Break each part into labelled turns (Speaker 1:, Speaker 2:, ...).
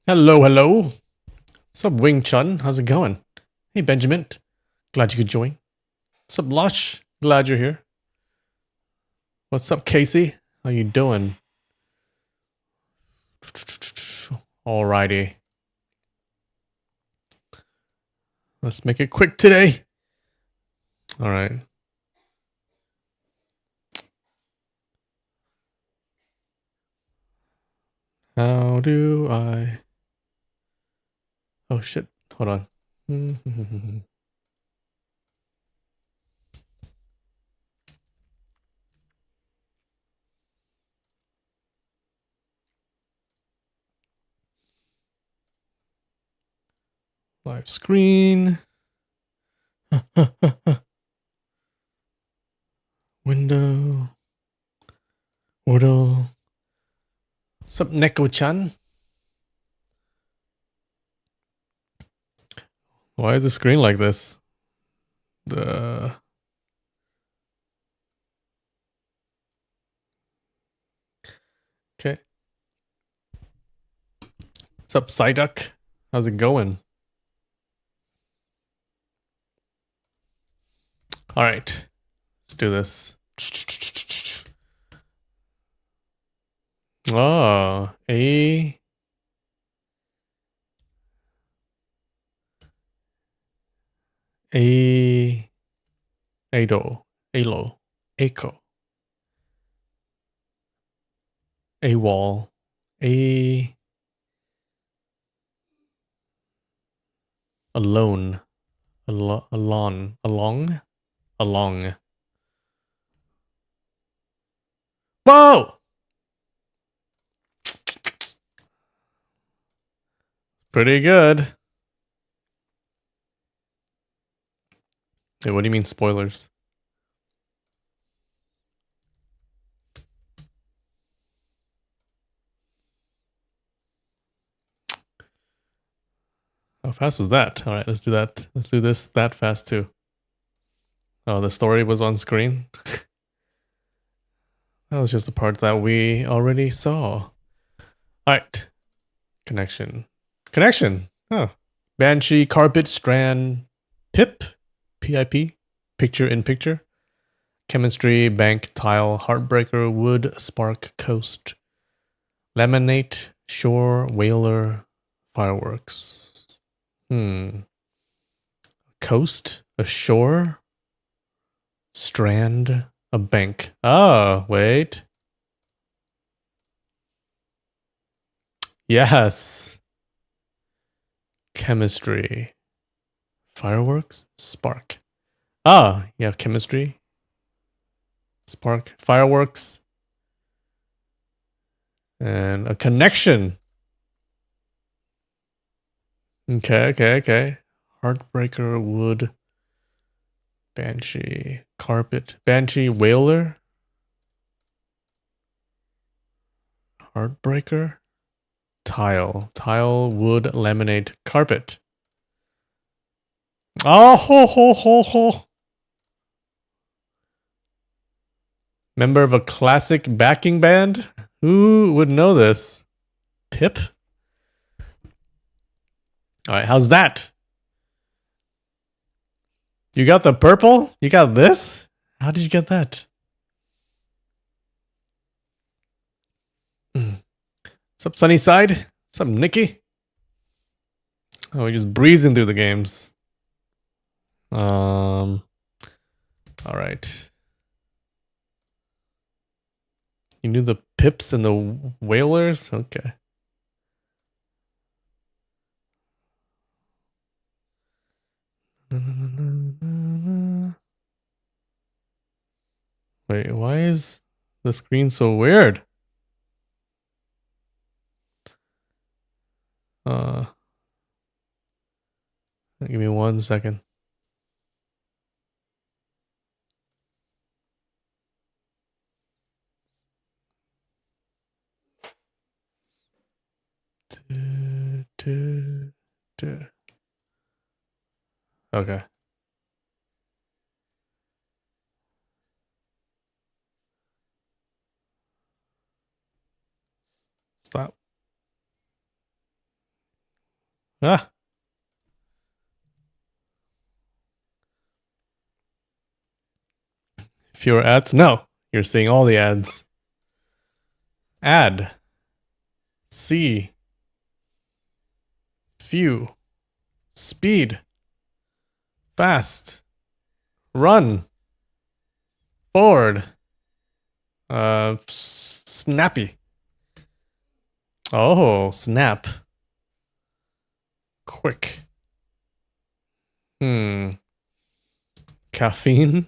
Speaker 1: Hello, hello. What's up, Wing Chun? How's it going? Hey, Benjamin. Glad you could join. What's up, Lush? Glad you're here. What's up, Casey? How you doing? Alrighty. Let's make it quick today. Alright. How do I... Oh, shit. Hold on. Live screen. Window. Wordle. What's up, Neko-chan? Why is the screen like this? The... Okay. What's up, Psyduck? How's it going? Alright. Let's do this. Oh, a, Ado, Alo, Aco, AWOL, a, alone, along. Whoa! Pretty good. Hey, what do you mean spoilers? How fast was that? All right, let's do that. Let's do this that fast too. Oh, the story was on screen. That was just the part that we already saw. All right. Connection. Oh. Banshee, Carpet, Strand, Pip, PIP, Picture in Picture, Chemistry, Bank, Tile, Heartbreaker, Wood, Spark, Coast, Laminate, Shore, Whaler, Fireworks. Coast, a shore, strand, a bank. Oh, wait. Yes. Chemistry. Fireworks, spark. Ah, you have chemistry, spark, fireworks, and a connection. Okay. Heartbreaker, wood, banshee, carpet, banshee, whaler, heartbreaker, tile, wood, laminate, carpet. Oh, ho. Member of a classic backing band? Who would know this? Pip? All right, how's that? You got the purple? You got this? How did you get that? What's up, Sunnyside? What's up, Nikki? Oh, we're just breezing through the games. All right. You knew the Pips and the Whalers? Okay. Wait, why is the screen so weird? Uh, Give me 1 second. Okay. Stop. Ah. Fewer ads? No. You're seeing all the ads. Ad. See. Few. Speed. Fast. Run. Forward. Snappy. Oh, snap. Quick. Caffeine.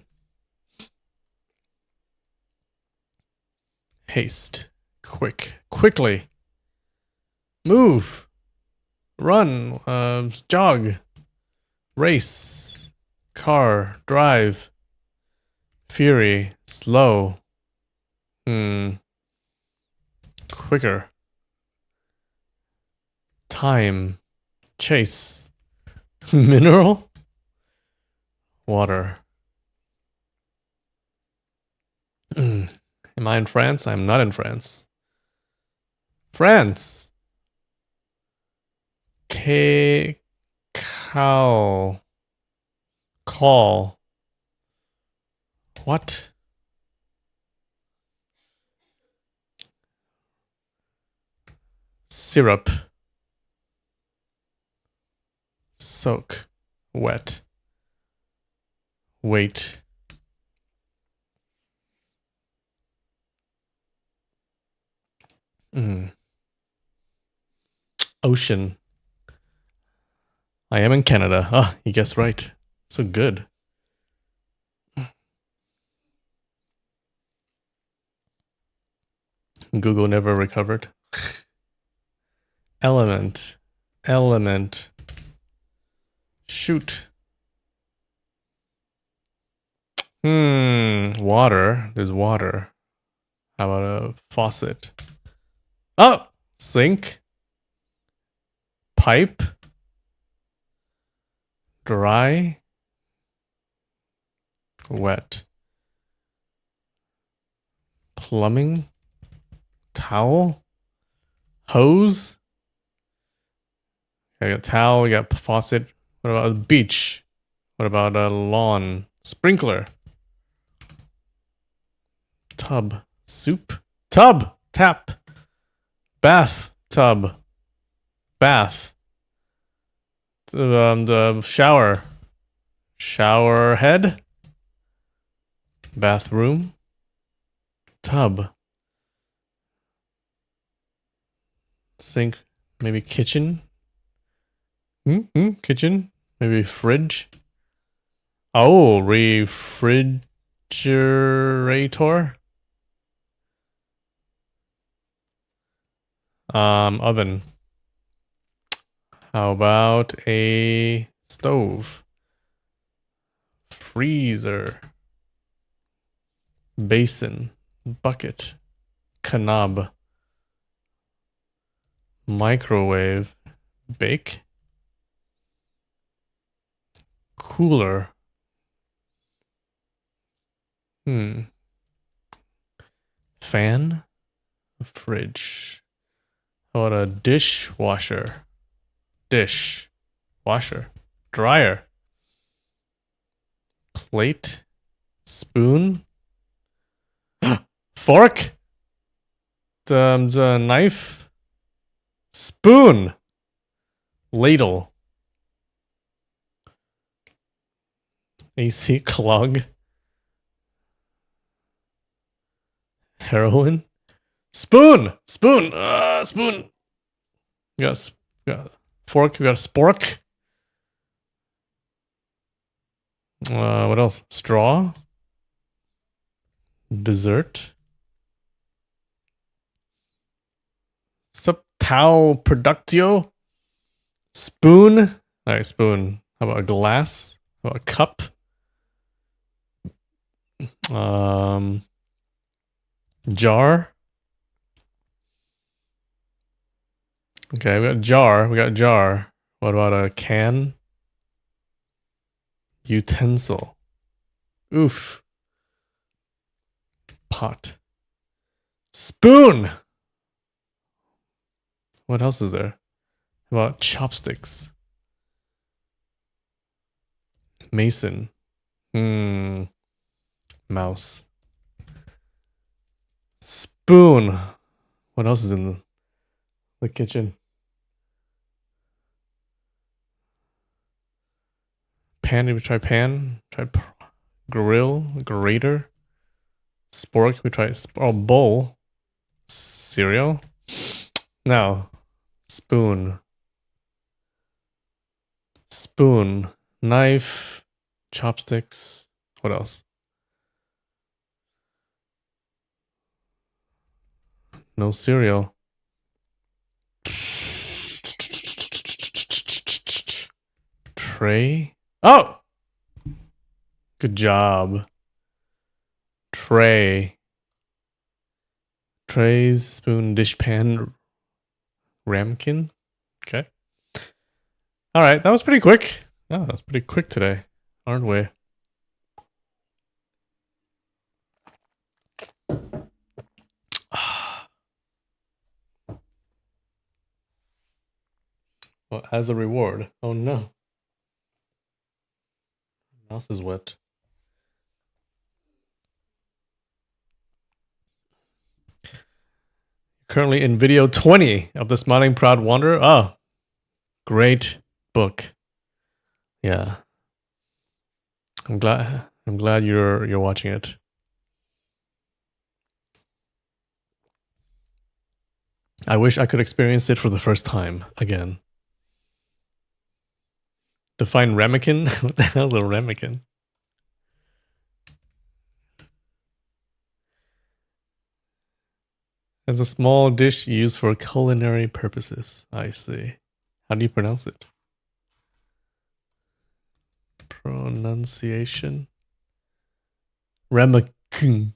Speaker 1: Haste. Quick. Quickly. Move. Run. Jog. Race. Car. Drive. Fury. Slow. Quicker. Time. Chase. Mineral. Water. Am I in France? I'm not in France. France. Cow. Call. What? Syrup. Soak. Wet. Wait. Ocean. I am in Canada. Ah, you guessed right. So good. Google never recovered. Element. Element. Shoot. Water. There's water. How about a faucet? Oh! Sink. Pipe. Dry. Wet. Plumbing. Towel. Hose. I got towel, we got faucet. What about a beach? What about a lawn? Sprinkler. Tub. Soup. Tub. Tap. Bath. Tub. Bath. The shower. Shower head. Bathroom. Tub. Sink. Maybe kitchen. Kitchen. Maybe fridge. Oh, refrigerator. Oven. How about a stove? Freezer. Basin. Bucket. Knob. Microwave. Bake. Cooler. Fan. Fridge. How about a dishwasher? Dish. Washer. Dryer. Plate. Spoon. Fork. The knife. Spoon. Ladle. AC clog. Heroin. Spoon. Spoon. Spoon. We got fork. We got a spork. What else? Straw. Dessert. Tau productio. Spoon. All right, spoon. How about a glass? How about a cup? Jar. Okay, we got jar. We got jar. What about a can? Utensil. Oof. Pot. Spoon. What else is there? How about chopsticks? Mason. Mouse. Spoon. What else is in the kitchen? Pan. Did we try pan? Try grill. Grater. Spork. We try bowl. Cereal. Now. Spoon. Spoon. Knife. Chopsticks. What else? No cereal. Tray. Oh! Good job. Tray. Trays, spoon, dishpan, ramekin. Okay. All right, that was pretty quick. Oh, that was pretty quick today, aren't we? Well, as a reward. Oh no. Mouse is wet. Currently in video 20 of The Smiling Proud Wanderer. Oh, great book. Yeah. I'm glad you're watching it. I wish I could experience it for the first time again. Define ramekin? What the hell is a ramekin? It's a small dish used for culinary purposes. I see. How do you pronounce it? Pronunciation. Ramekin.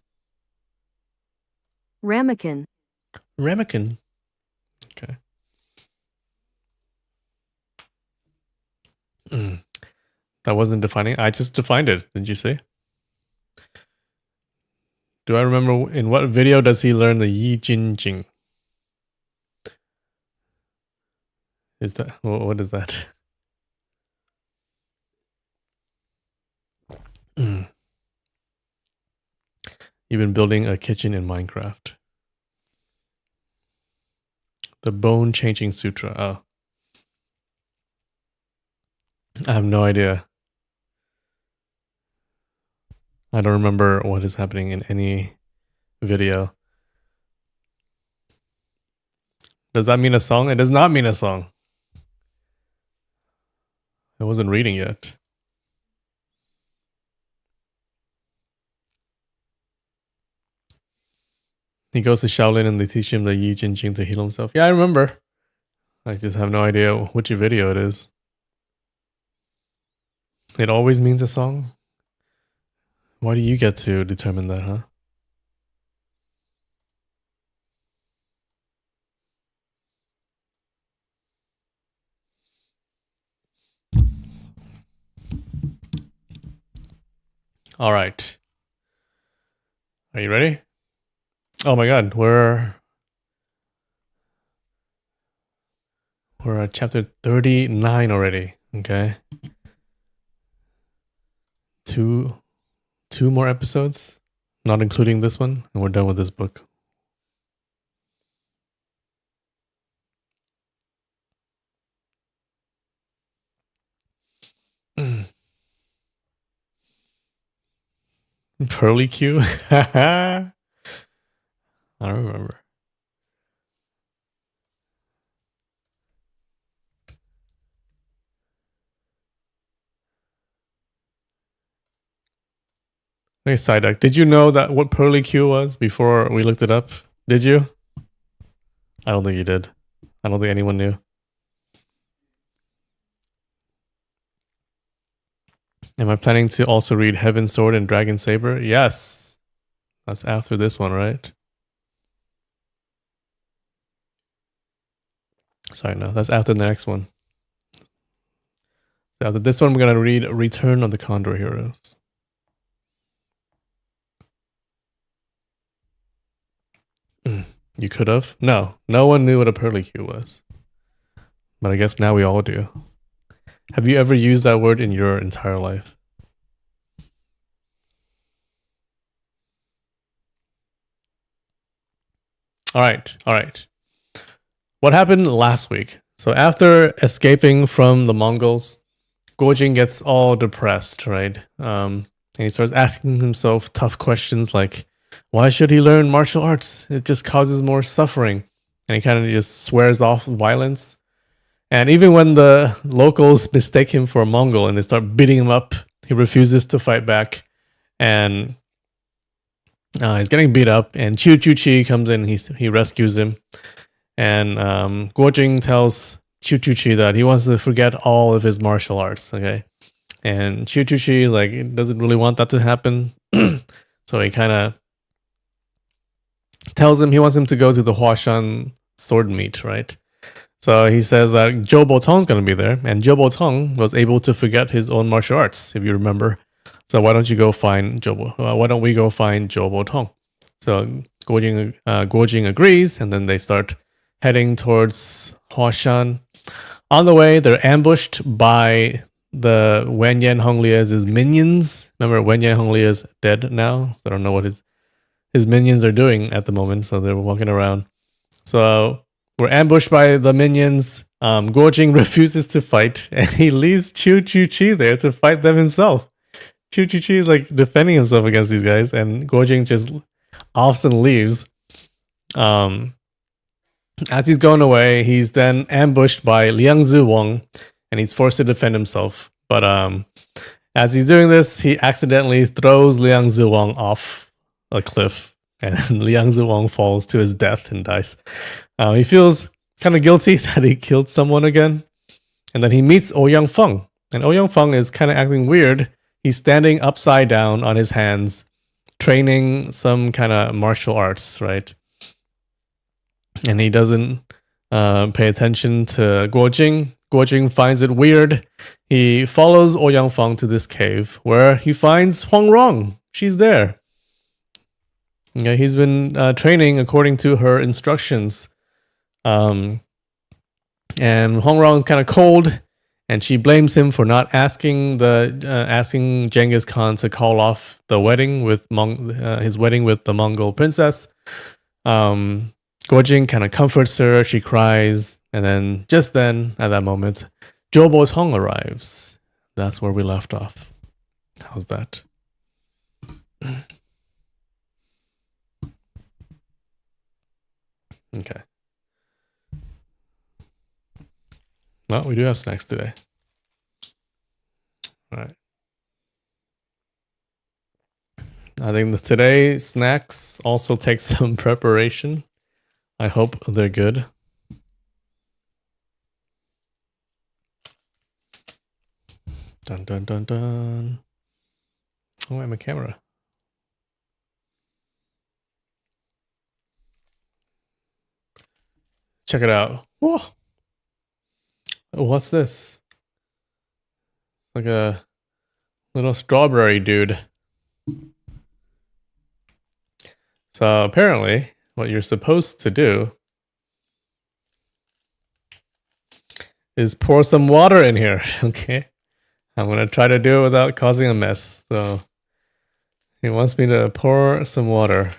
Speaker 2: Ramekin.
Speaker 1: Ramekin. Okay. That wasn't defining. I just defined it. Did you say? Do I remember in what video does he learn the Yi Jin Jing? Is that what is that? You've been building a kitchen in Minecraft. The Bone Changing Sutra. Oh. I have no idea. I don't remember what is happening in any video. Does that mean a song? It does not mean a song. I wasn't reading yet. He goes to Shaolin and they teach him the Yi Jin Jing to heal himself. Yeah, I remember. I just have no idea which video it is. It always means a song? Why do you get to determine that, huh? All right. Are you ready? Oh my god, we're at chapter 39 already. Okay. Two more episodes, not including this one, and we're done with this book. Pearly Q? I don't remember. Hey, Psyduck, did you know that what Pearly Q was before we looked it up? Did you? I don't think you did. I don't think anyone knew. Am I planning to also read Heaven Sword and Dragon Saber? Yes. That's after this one, right? Sorry, no. That's after the next one. So after this one, we're going to read Return of the Condor Heroes. You could have? No. No one knew what a Pearly Q was. But I guess now we all do. Have you ever used that word in your entire life? All right, all right. What happened last week? So after escaping from the Mongols, Gojin gets all depressed, right? And he starts asking himself tough questions like, why should he learn martial arts? It just causes more suffering. And he kind of just swears off violence. And even when the locals mistake him for a Mongol and they start beating him up, he refuses to fight back. And he's getting beat up. And Chu Chu Chi comes in, he rescues him. And Guo Jing tells Chu Chu Chi that he wants to forget all of his martial arts, okay? And Chu Chu Chi, like, doesn't really want that to happen. So he kind of tells him he wants him to go to the Huashan sword meet, right? So he says that Zhou Botong's going to be there, and Zhou Botong was able to forget his own martial arts, if you remember. So why don't you go find why don't we go find Zhou Botong? So Guo Jing agrees, and then they start heading towards Huashan. On the way, they're ambushed by the Wen Yan Honglia's minions. Remember, Wen Yan Honglia is dead now, so I don't know what his minions are doing at the moment. So they're walking around. So we're ambushed by the minions. Guo Jing refuses to fight, and he leaves Chu Chu Chi there to fight them himself. Chu Chu Chi is like defending himself against these guys, and Guo Jing just offs and leaves. As he's going away, he's then ambushed by Liang Zuwang, and he's forced to defend himself. But as he's doing this, he accidentally throws Liang Zuwang off a cliff, and Liang Zuwang falls to his death and dies. He feels kind of guilty that he killed someone again, and then he meets Ouyang Feng, and Ouyang Feng is kind of acting weird. He's standing upside down on his hands, training some kind of martial arts, right? And he doesn't pay attention to Guo Jing. Guo Jing finds it weird. He follows Ouyang Feng to this cave where he finds Huang Rong. She's there. Yeah, he's been training according to her instructions. And Huang Rong is kind of cold, and she blames him for not asking Genghis Khan to call off the wedding with his wedding with the Mongol princess. Guo Jing kind of comforts her. She cries, and then just then, at that moment, Zhou Botong arrives. That's where we left off. How's that? Okay. Well, we do have snacks today. All right. I think today snacks also take some preparation. I hope they're good. Dun dun dun dun. Oh, I'm a camera. Check it out. Whoa. What's this? It's like a little strawberry dude. So apparently, what you're supposed to do is pour some water in here. Okay. I'm going to try to do it without causing a mess. So he wants me to pour some water.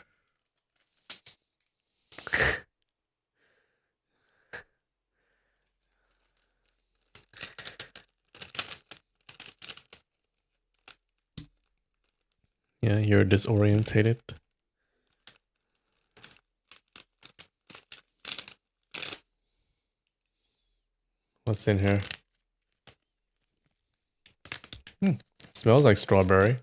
Speaker 1: Yeah, you're disorientated. What's in here? Smells like strawberry.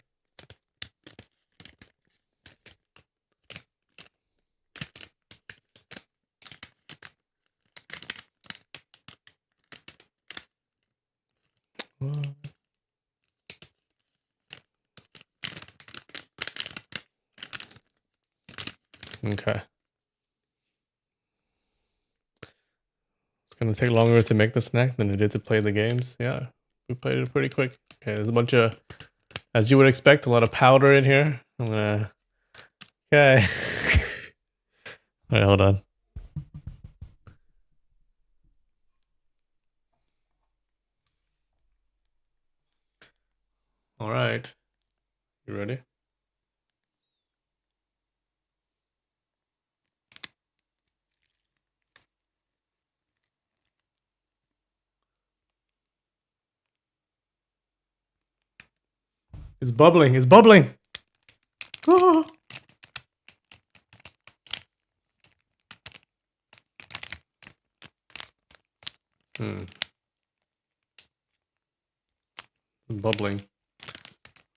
Speaker 1: Okay. It's gonna take longer to make the snack than it did to play the games. Yeah, we played it pretty quick. Okay, there's a bunch of, as you would expect, a lot of powder in here. I'm gonna. Okay. All right, hold on. All right. You ready? It's bubbling. It's bubbling. Ah. Bubbling.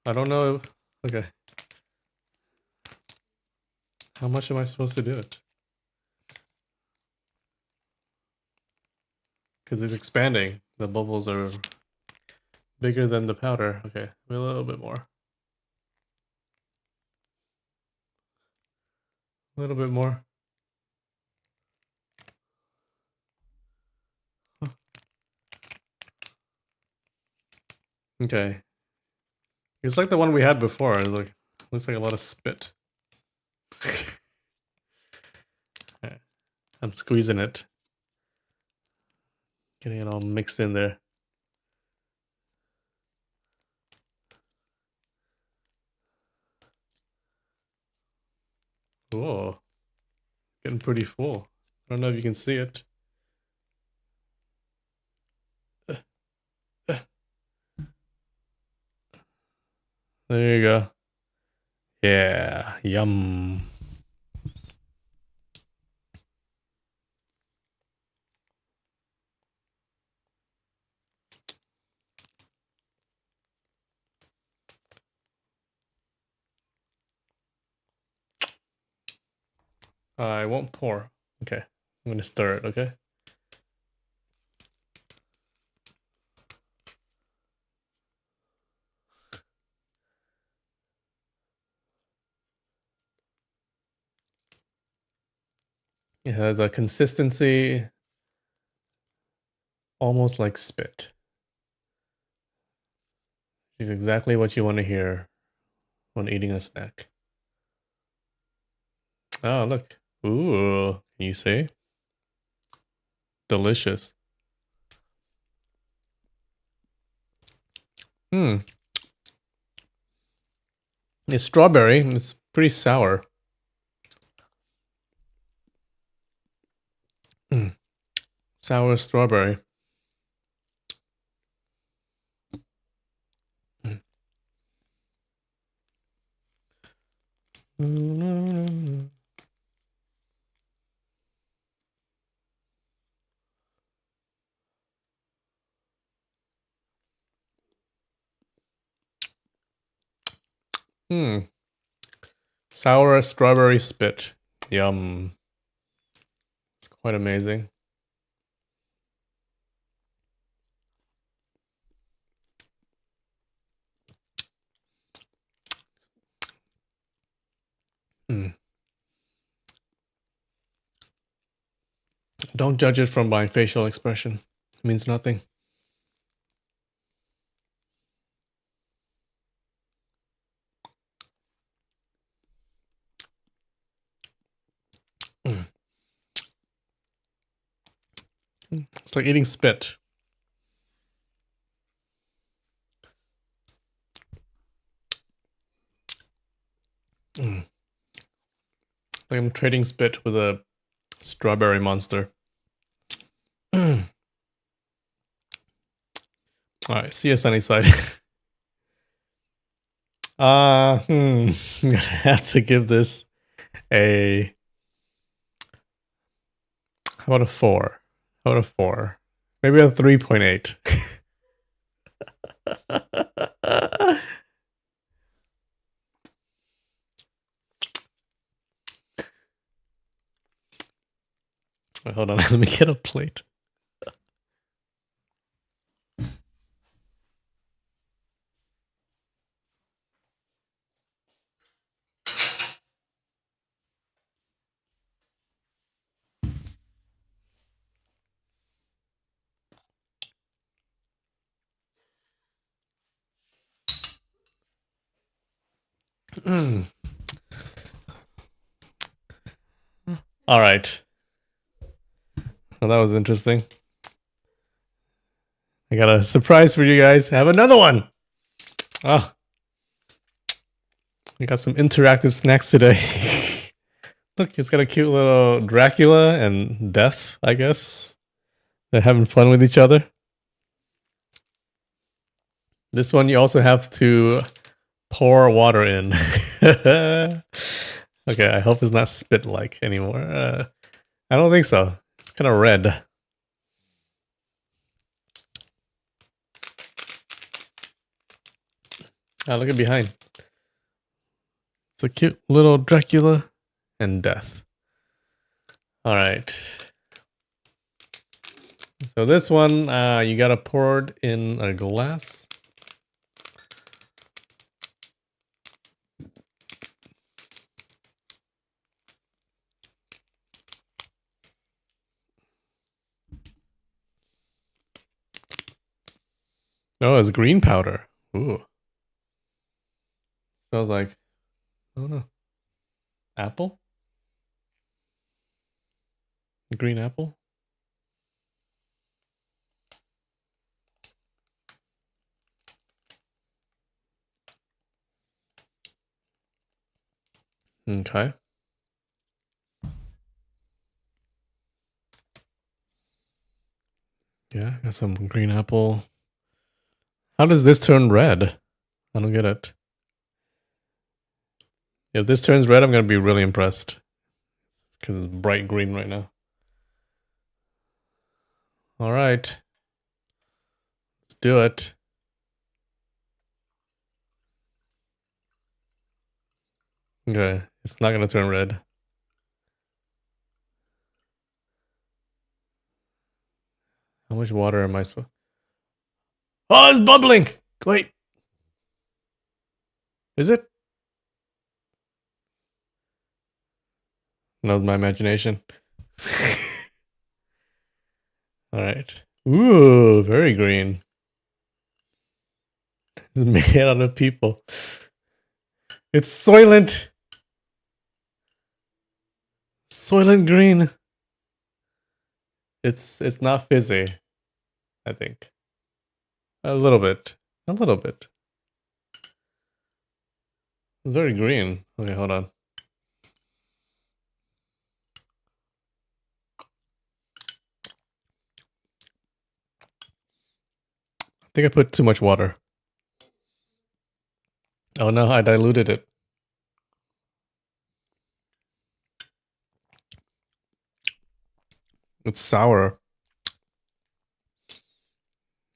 Speaker 1: I don't know. Okay. How much am I supposed to do it? Because it's expanding. The bubbles are bigger than the powder. Okay, a little bit more. A little bit more. Okay. It's like the one we had before. It's like, looks like a lot of spit. I'm squeezing it. Getting it all mixed in there. Whoa. Getting pretty full. I don't know if you can see it. There you go. Yeah. Yum. I won't pour. Okay. I'm gonna stir it, okay? It has a consistency almost like spit. It's exactly what you want to hear when eating a snack. Oh, look. Ooh, can you see? Delicious. It's strawberry. It's pretty sour. Sour strawberry. Sour strawberry spit. Yum. It's quite amazing. Don't judge it from my facial expression. It means nothing. It's like eating spit. Like I'm trading spit with a strawberry monster. Alright, see you sunny side. I'm gonna have to give this a... How about a 4? How about a 4? Maybe a 3.8. Hold on, let me get a plate. All right. Well, that was interesting. I got a surprise for you guys. I have another one. Oh, we got some interactive snacks today. Look, it's got a cute little Dracula and Death, I guess. They're having fun with each other. This one you also have to pour water in. Okay, I hope it's not spit-like anymore. I don't think so. It's kind of red. Oh, look at behind. It's a cute little Dracula and Death. All right. So this one, you gotta pour it in a glass. Oh, it's green powder. Ooh. Smells like, I don't know, apple? Green apple? Okay. Yeah, got some green apple. How does this turn red? I don't get it. If this turns red, I'm gonna be really impressed. Because it's bright green right now. Alright. Let's do it. Okay, it's not gonna turn red. How much water am I supposed? Oh, it's bubbling! Wait. Is it? No, it's my imagination. Alright. Ooh, very green. It's made out of people. It's Soylent. Soylent Green. It's not fizzy, I think. A little bit. A little bit. It's very green. Okay, hold on. I think I put too much water. Oh no, I diluted it. It's sour.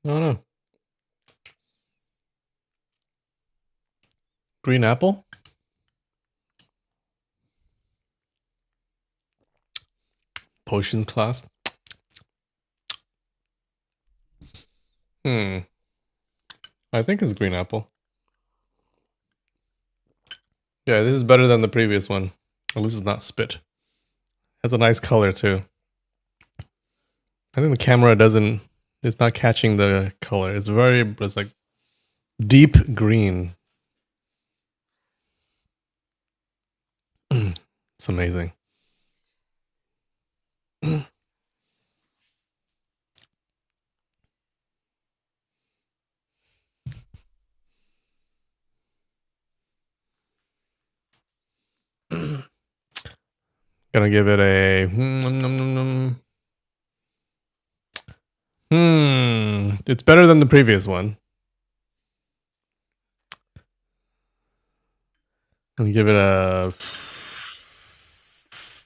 Speaker 1: Oh no. Green apple? Potions class? I think it's green apple. Yeah, this is better than the previous one. At least it's not spit. Has a nice color too. I think the camera doesn't, it's not catching the color. It's like deep green. It's amazing. Gonna give it a it's better than the previous one. I'm gonna give it a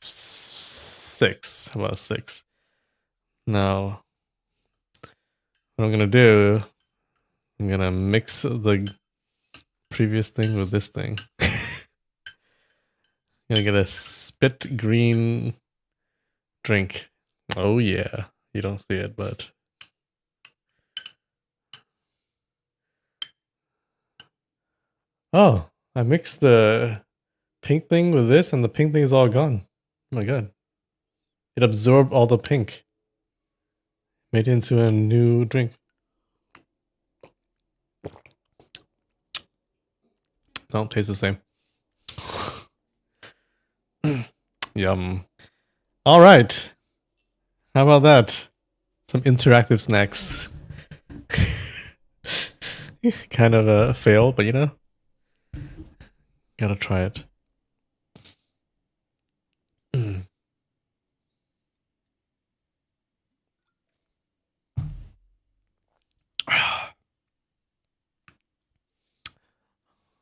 Speaker 1: 6. How about 6? Now, what I'm gonna do, I'm gonna mix the previous thing with this thing. I'm gonna get a spit green drink. Oh yeah, you don't see it, but oh, I mixed the pink thing with this, and the pink thing is all gone. Oh my god, it absorbed all the pink, made it into a new drink. Don't taste the same. Yum. All right. How about that? Some interactive snacks. Kind of a fail, but gotta try it.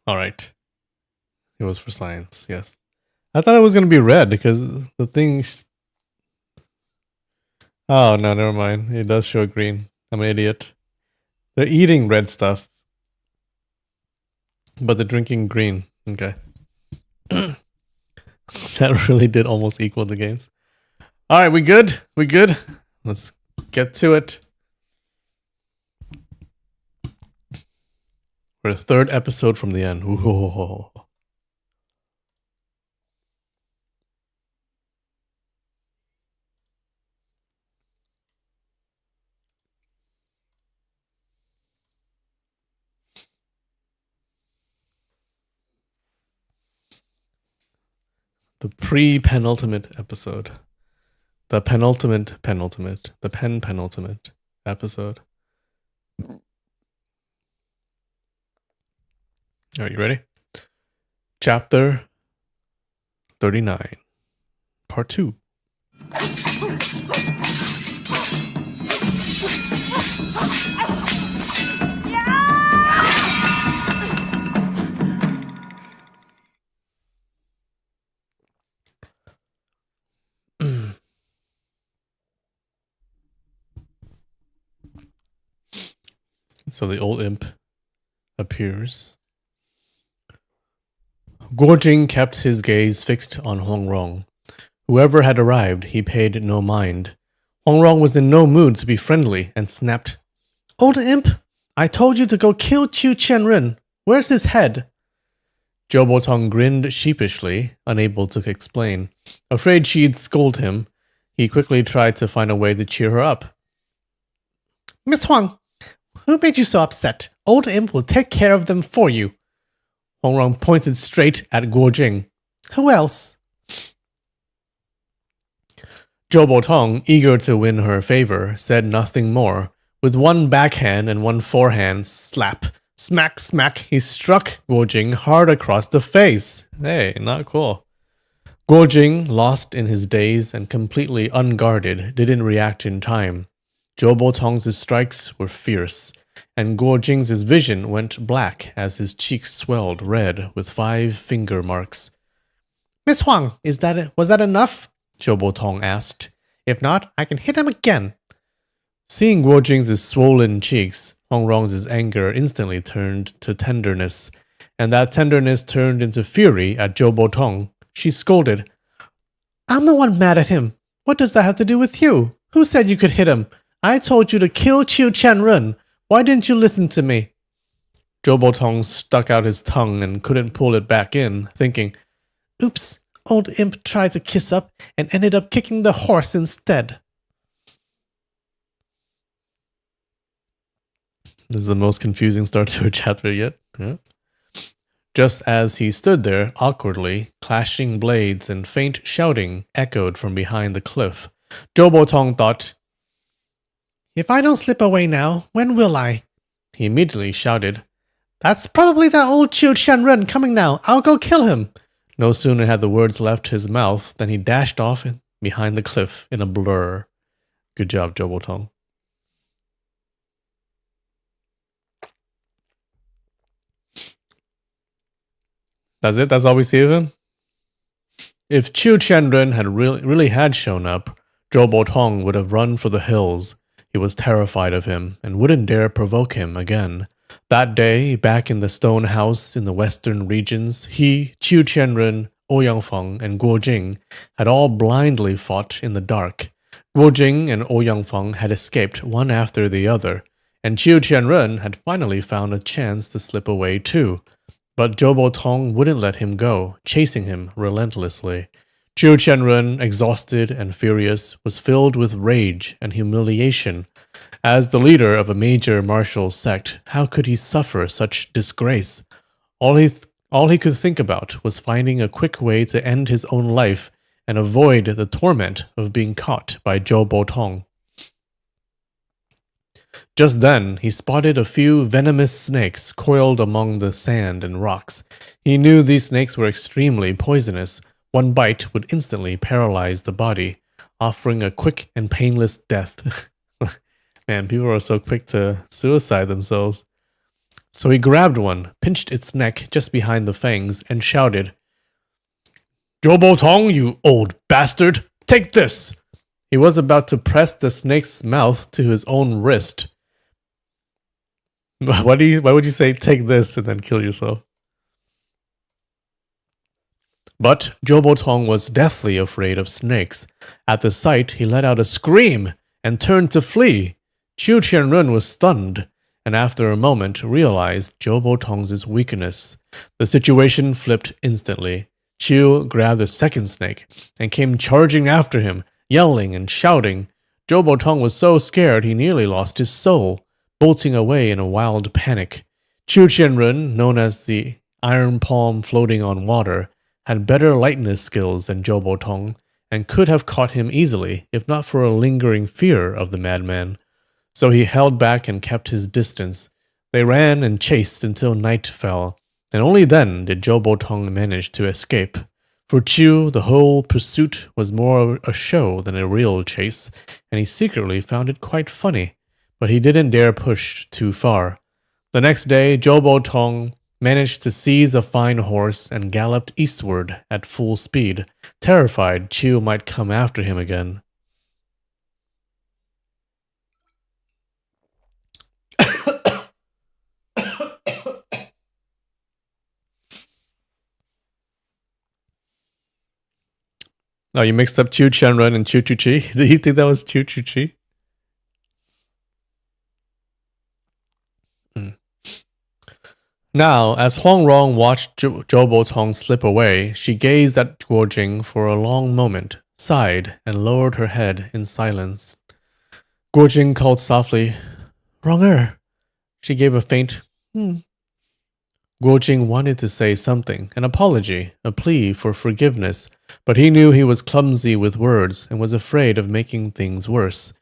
Speaker 1: All right. It was for science, yes. I thought it was going to be red because the thing. Oh, no, never mind. It does show green. I'm an idiot. They're eating red stuff, but they're drinking green. Okay. That really did almost equal the games. All right, we good? We good? Let's get to it. For the third episode from the end. Whoa. The pre-penultimate episode. The penultimate. The penultimate episode. Are you ready? Chapter 39. Part 2. So the old imp appears. Guojing kept his gaze fixed on Hongrong. Whoever had arrived, he paid no mind. Hongrong was in no mood to be friendly and snapped, "Old imp, I told you to go kill Chu Qianren. Where's his head?" Zhou Botong grinned sheepishly, unable to explain. Afraid she'd scold him, he quickly tried to find a way to cheer her up. "Miss Huang, who made you so upset? Old imp will take care of them for you." Hongrong pointed straight at Guojing. "Who else?" Zhou Botong, eager to win her favor, said nothing more. With one backhand and one forehand slap, smack, smack, he struck Guojing hard across the face. Hey, not cool. Guojing, lost in his daze and completely unguarded, didn't react in time. Zhou Botong's strikes were fierce, and Guojing's vision went black as his cheeks swelled red with 5 finger marks. "Miss Huang, was that enough?" Zhou Botong asked. "If not, I can hit him again." Seeing Guojing's swollen cheeks, Hongrong's anger instantly turned to tenderness, and that tenderness turned into fury at Zhou Botong. She scolded, "I'm the one mad at him. What does that have to do with you? Who said you could hit him? I told you to kill Chu Qianren. Why didn't you listen to me?" Zhou Botong stuck out his tongue and couldn't pull it back in, thinking, "Oops, old imp tried to kiss up and ended up kicking the horse instead." This is the most confusing start to a chapter yet. Yeah. Just as he stood there awkwardly, clashing blades and faint shouting echoed from behind the cliff. Zhou Botong thought, "If I don't slip away now, when will I?" He immediately shouted, "That's probably that old Chu Qianren coming now. I'll go kill him." No sooner had the words left his mouth than he dashed off behind the cliff in a blur. Good job, Zhou Botong. That's it? That's all we see of him? If Chu Qianren had really had shown up, Zhou Botong would have run for the hills. He was terrified of him and wouldn't dare provoke him again. That day, back in the stone house in the western regions, he, Chu Qianren, Ouyang Feng, and Guojing had all blindly fought in the dark. Guojing and Ouyang Feng had escaped one after the other, and Chu Qianren had finally found a chance to slip away too. But Zhou Botong wouldn't let him go, chasing him relentlessly. Chu Qianren, exhausted and furious, was filled with rage and humiliation. As the leader of a major martial sect, how could he suffer such disgrace? All he could think about was finding a quick way to end his own life and avoid the torment of being caught by Zhou Botong. Just then, he spotted a few venomous snakes coiled among the sand and rocks. He knew these snakes were extremely poisonous. One bite would instantly paralyze the body, offering a quick and painless death. Man, people are so quick to suicide themselves. So he grabbed one, pinched its neck just behind the fangs, and shouted, "Jobo Tong, you old bastard! Take this!" He was about to press the snake's mouth to his own wrist. Why would you say take this and then kill yourself? But Jobo Tong was deathly afraid of snakes. At the sight, he let out a scream and turned to flee. Qiu Qianrun was stunned, and after a moment realized Jobo Tong's weakness. The situation flipped instantly. Qiu grabbed a second snake and came charging after him, yelling and shouting. Jobo Tong was so scared he nearly lost his soul, bolting away in a wild panic. Qiu Qianrun, known as the Iron Palm floating on water, had better lightness skills than Jobo Tong, and could have caught him easily if not for a lingering fear of the madman. So he held back and kept his distance. They ran and chased until night fell, and only then did Jobo Tong manage to escape. For Qiu, the whole pursuit was more a show than a real chase, and he secretly found it quite funny. But he didn't dare push too far. The next day, Jobo Tong managed to seize a fine horse and galloped eastward at full speed, terrified Qiu might come after him again. Oh, you mixed up Qiu Qianrun and Qiu Chuchi? Did you think that was Qiu Chuchi? Now, as Huang Rong watched Jobo Tong slip away, she gazed at Guojing for a long moment, sighed, and lowered her head in silence. Guojing called softly, "Wronger." She gave a faint, Guojing wanted to say something, an apology, a plea for forgiveness, but he knew he was clumsy with words and was afraid of making things worse.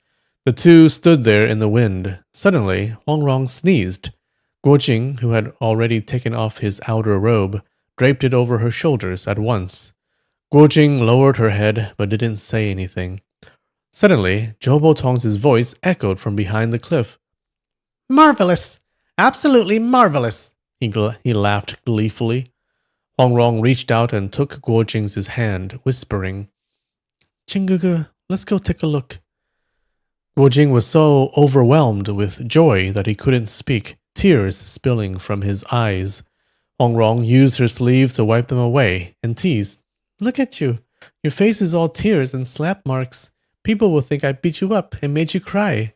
Speaker 1: The two stood there in the wind. Suddenly, Huang Rong sneezed. Guojing, who had already taken off his outer robe, draped it over her shoulders at once. Guojing lowered her head but didn't say anything. Suddenly, Jobo Tong's voice echoed from behind the cliff. "Marvelous! Absolutely marvelous!" He laughed gleefully. Huang Rong reached out and took Guojing's hand, whispering, "Chingugu, let's go take a look." Guojing was so overwhelmed with joy that he couldn't speak, tears spilling from his eyes. Huang Rong used her sleeve to wipe them away and teased, "Look at you. Your face is all tears and slap marks. People will think I beat you up and made you cry."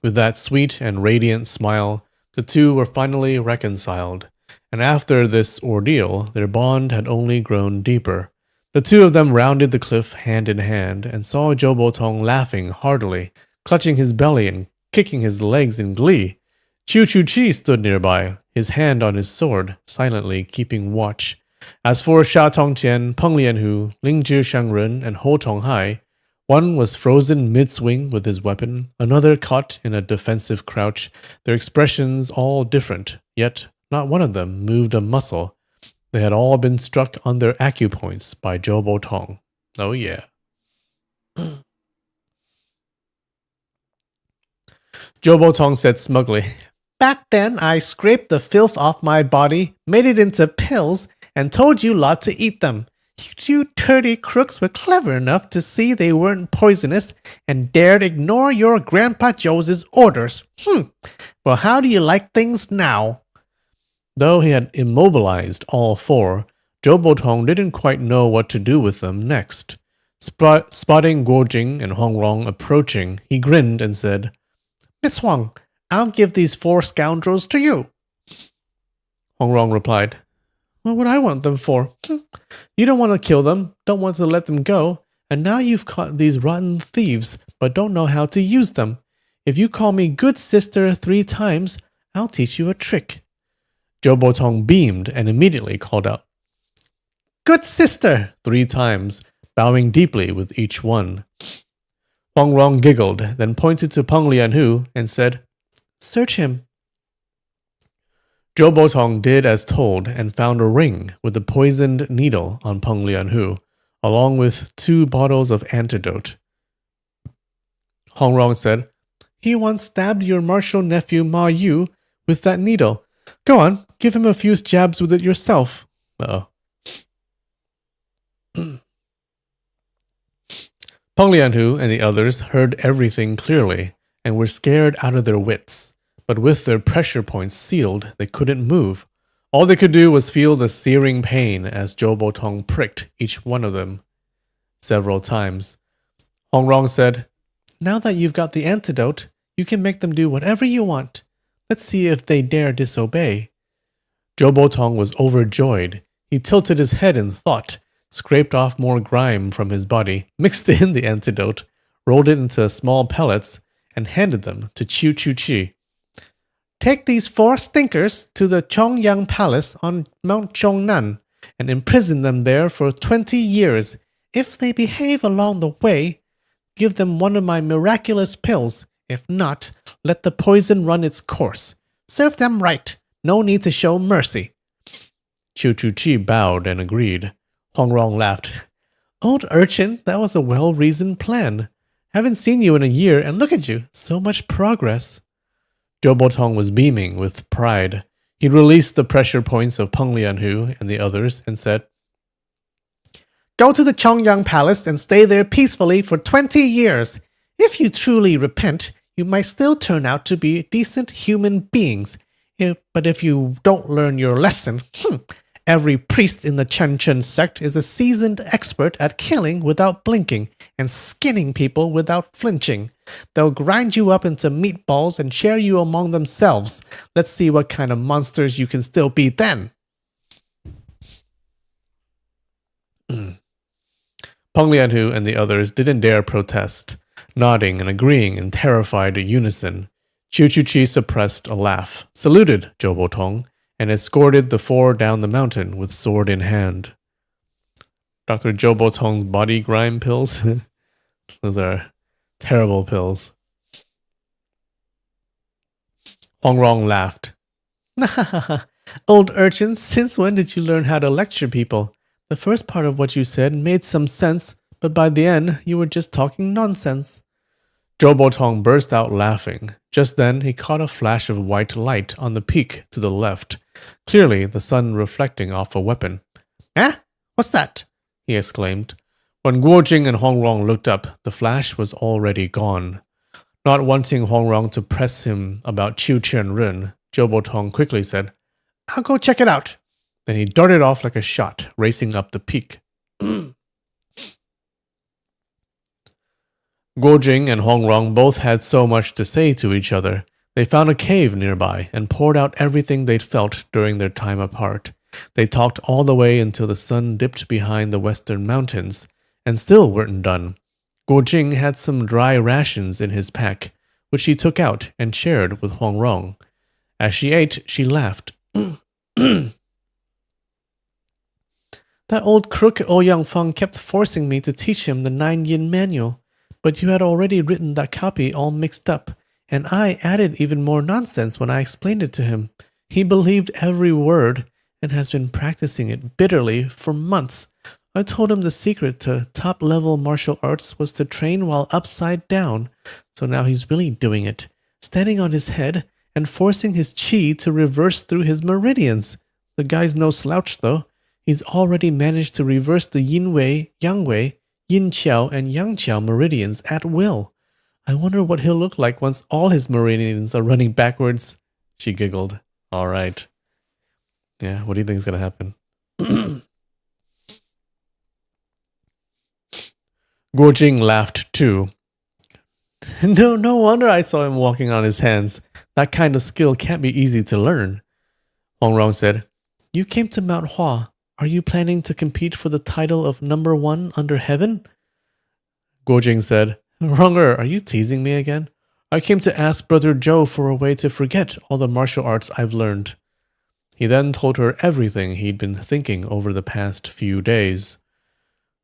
Speaker 1: With that sweet and radiant smile, the two were finally reconciled, and after this ordeal, their bond had only grown deeper. The two of them rounded the cliff hand in hand and saw Jobo Tong laughing heartily, clutching his belly and kicking his legs in glee. Qiu Chuchi stood nearby, his hand on his sword, silently keeping watch. As for Sha Tongqian, Peng Lianhu, Lingzhi Shangrun, and Ho Tonghai, one was frozen mid-swing with his weapon, another caught in a defensive crouch, their expressions all different, yet not one of them moved a muscle. They had all been struck on their acupoints by Jobo Tong. Oh yeah. Jobo Tong said smugly, "Back then I scraped the filth off my body, made it into pills, and told you lot to eat them. You dirty crooks were clever enough to see they weren't poisonous and dared ignore your Grandpa Joe's orders. Well, how do you like things now?" Though he had immobilized all four, Jobo Tong didn't quite know what to do with them next. Spotting Guojing and Huang Rong approaching, he grinned and said, "Miss Huang, I'll give these four scoundrels to you." Huang Rong replied, "What would I want them for? You don't want to kill them, don't want to let them go, and now you've caught these rotten thieves, but don't know how to use them. If you call me good sister 3 times, I'll teach you a trick." Jobo Tong beamed and immediately called out, "Good sister," 3 times, bowing deeply with each one. Huang Rong giggled, then pointed to Peng Lianhu and said, "Search him." Zhou Botong did as told and found a ring with a poisoned needle on Peng Lianhu, along with 2 bottles of antidote. Hong Rong said, "He once stabbed your martial nephew Ma Yu with that needle. Go on, give him a few jabs with it yourself." Uh-oh. Peng Lianhu and the others heard everything clearly and were scared out of their wits. But with their pressure points sealed, they couldn't move. All they could do was feel the searing pain as Zhou Botong pricked each one of them several times. Hong Rong said, "Now that you've got the antidote, you can make them do whatever you want. Let's see if they dare disobey." Zhou Botong was overjoyed. He tilted his head in thought, scraped off more grime from his body, mixed in the antidote, rolled it into small pellets, and handed them to Qiu Chu-chi. "Take these 4 stinkers to the Chongyang Palace on Mount Chongnan and imprison them there for 20 years. If they behave along the way, give them one of my miraculous pills. If not, let the poison run its course. Serve them right. No need to show mercy." Qiu Chu-chi bowed and agreed. Hong Rong laughed. "Old urchin, that was a well-reasoned plan. Haven't seen you in a year, and look at you, so much progress." Zhou Botong was beaming with pride. He released the pressure points of Peng Lianhu and the others and said, "Go to the Chongyang Palace and stay there peacefully for 20 years. If you truly repent, you might still turn out to be decent human beings. But if you don't learn your lesson, every priest in the Chen Chen sect is a seasoned expert at killing without blinking and skinning people without flinching. They'll grind you up into meatballs and share you among themselves. Let's see what kind of monsters you can still be then." Peng Lianhu and the others didn't dare protest, nodding and agreeing in terrified unison. Qiu Chu-chi suppressed a laugh, saluted Zhou Botong, and escorted the 4 down the mountain with sword in hand. Dr. Zhou Botong's body grime pills? Those are terrible pills. Hong Rong laughed. "Old urchin, since when did you learn how to lecture people? The first part of what you said made some sense, but by the end, you were just talking nonsense." Zhou Botong burst out laughing. Just then, he caught a flash of white light on the peak to the left, clearly the sun reflecting off a weapon. "Eh? What's that?" he exclaimed. When Guo Jing and Hong Rong looked up, the flash was already gone. Not wanting Hong Rong to press him about Qiu Qianrun, Zhou Botong quickly said, "I'll go check it out." Then he darted off like a shot, racing up the peak. Guo Jing and Hong Rong both had so much to say to each other. They found a cave nearby and poured out everything they'd felt during their time apart. They talked all the way until the sun dipped behind the western mountains, and still weren't done. Guo Jing had some dry rations in his pack, which he took out and shared with Hong Rong. As she ate, she laughed. "That old crook Ouyang Feng kept forcing me to teach him the 9 Yin manual. But you had already written that copy all mixed up, and I added even more nonsense when I explained it to him. He believed every word and has been practicing it bitterly for months. I told him the secret to top-level martial arts was to train while upside down, so now he's really doing it, standing on his head and forcing his qi to reverse through his meridians. The guy's no slouch, though. He's already managed to reverse the Yin Wei, Yang Wei, Yin Qiao and Yang Qiao meridians at will. I wonder what he'll look like once all his meridians are running backwards." She giggled. "All right. Yeah, what do you think is going to happen?" Guo Jing laughed too. No wonder I saw him walking on his hands. That kind of skill can't be easy to learn." Hong Rong said, "You came to Mount Hua. Are you planning to compete for the title of number 1 under heaven?" Guo Jing said, "Wronger, are you teasing me again? I came to ask Brother Zhou for a way to forget all the martial arts I've learned." He then told her everything he'd been thinking over the past few days.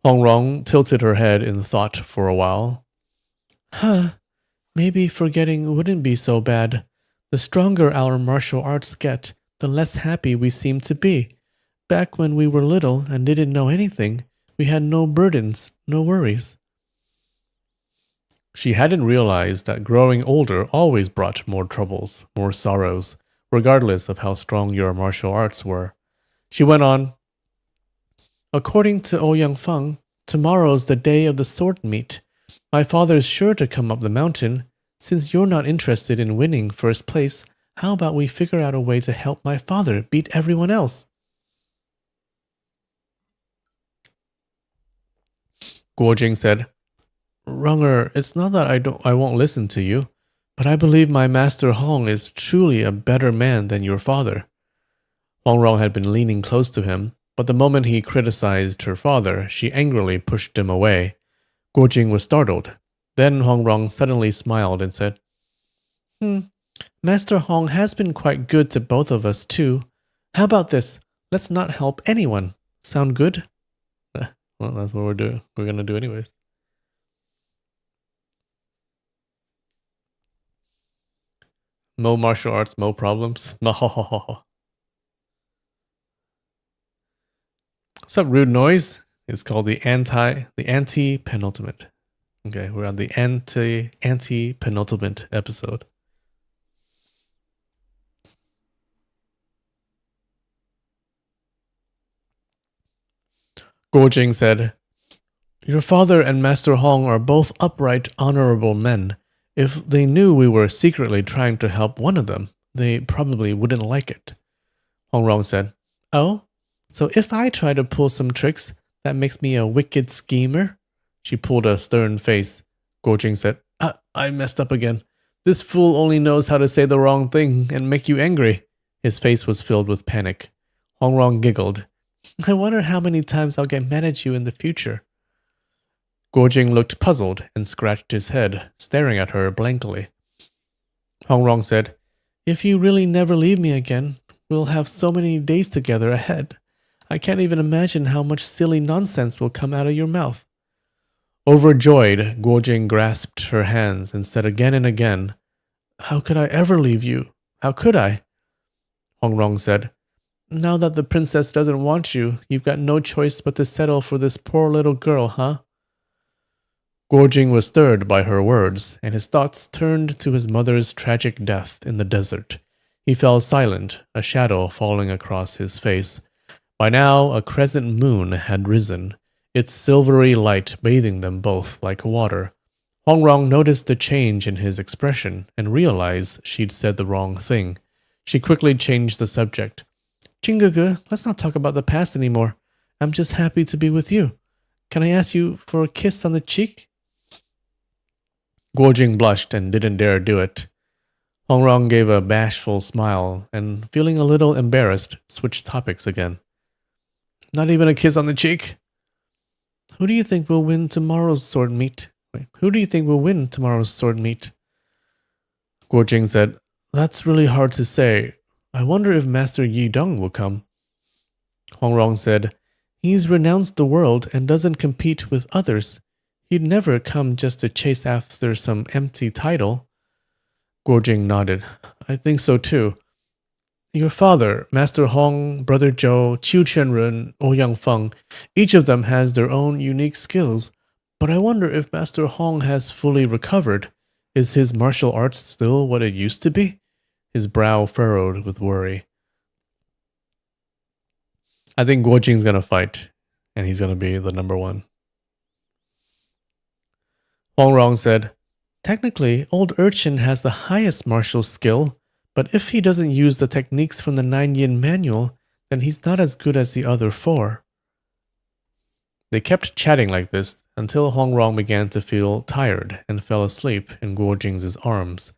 Speaker 1: Hong Rong tilted her head in thought for a while. Huh, maybe forgetting wouldn't be so bad. The stronger our martial arts get, the less happy we seem to be. Back when we were little and didn't know anything, we had no burdens, no worries. She hadn't realized that growing older always brought more troubles, more sorrows, regardless of how strong your martial arts were. She went on, according to Ouyang Feng, tomorrow's the day of the sword meet. My father's sure to come up the mountain. Since you're not interested in winning first place, how about we figure out a way to help my father beat everyone else? Guo Jing said, Runger, it's not that I won't listen to you, but I believe my master Hong is truly a better man than your father. Huang Rong had been leaning close to him, but the moment he criticized her father, she angrily pushed him away. Guo Jing was startled. Then Huang Rong suddenly smiled and said, Master Hong has been quite good to both of us too. How about this? Let's not help anyone. Sound good? Well, that's what we're gonna do anyways. Mo martial arts, mo problems. What's up, rude noise? It's called the anti-penultimate. Okay, we're on the anti-penultimate episode. Guo Jing said, Your father and Master Hong are both upright, honorable men. If they knew we were secretly trying to help one of them, they probably wouldn't like it. Hong Rong said, Oh, so if I try to pull some tricks, that makes me a wicked schemer? She pulled a stern face. Guo Jing said, I messed up again. This fool only knows how to say the wrong thing and make you angry. His face was filled with panic. Hong Rong giggled. I wonder how many times I'll get mad at you in the future. Guo Jing looked puzzled and scratched his head, staring at her blankly. Hong Rong said, If you really never leave me again, we'll have so many days together ahead. I can't even imagine how much silly nonsense will come out of your mouth. Overjoyed, Guo Jing grasped her hands and said again and again, How could I ever leave you? How could I? Hong Rong said, Now that the princess doesn't want you, you've got no choice but to settle for this poor little girl, huh? Guo Jing was stirred by her words, and his thoughts turned to his mother's tragic death in the desert. He fell silent, a shadow falling across his face. By now, a crescent moon had risen, its silvery light bathing them both like water. Hong Rong noticed the change in his expression and realized she'd said the wrong thing. She quickly changed the subject. Jingege, let's not talk about the past anymore. I'm just happy to be with you. Can I ask you for a kiss on the cheek? Guo Jing blushed and didn't dare do it. Hong Rong gave a bashful smile and, feeling a little embarrassed, switched topics again. Not even a kiss on the cheek? Who do you think will win tomorrow's sword meet? Who do you think will win tomorrow's sword meet? Guo Jing said, That's really hard to say. I wonder if Master Yi Dong will come. Hong Rong said, He's renounced the world and doesn't compete with others. He'd never come just to chase after some empty title. Guo Jing nodded. I think so too. Your father, Master Hong, Brother Zhou, Qiu Qianrun, Ouyang Feng, each of them has their own unique skills. But I wonder if Master Hong has fully recovered. Is his martial arts still what it used to be? His brow furrowed with worry. I think Guo Jing's gonna fight, and he's gonna be the number one. Hong Rong said, Technically, Old Urchin has the highest martial skill, but if he doesn't use the techniques from the 9-yin manual, then he's not as good as the other 4. They kept chatting like this until Hong Rong began to feel tired and fell asleep in Guo Jing's arms.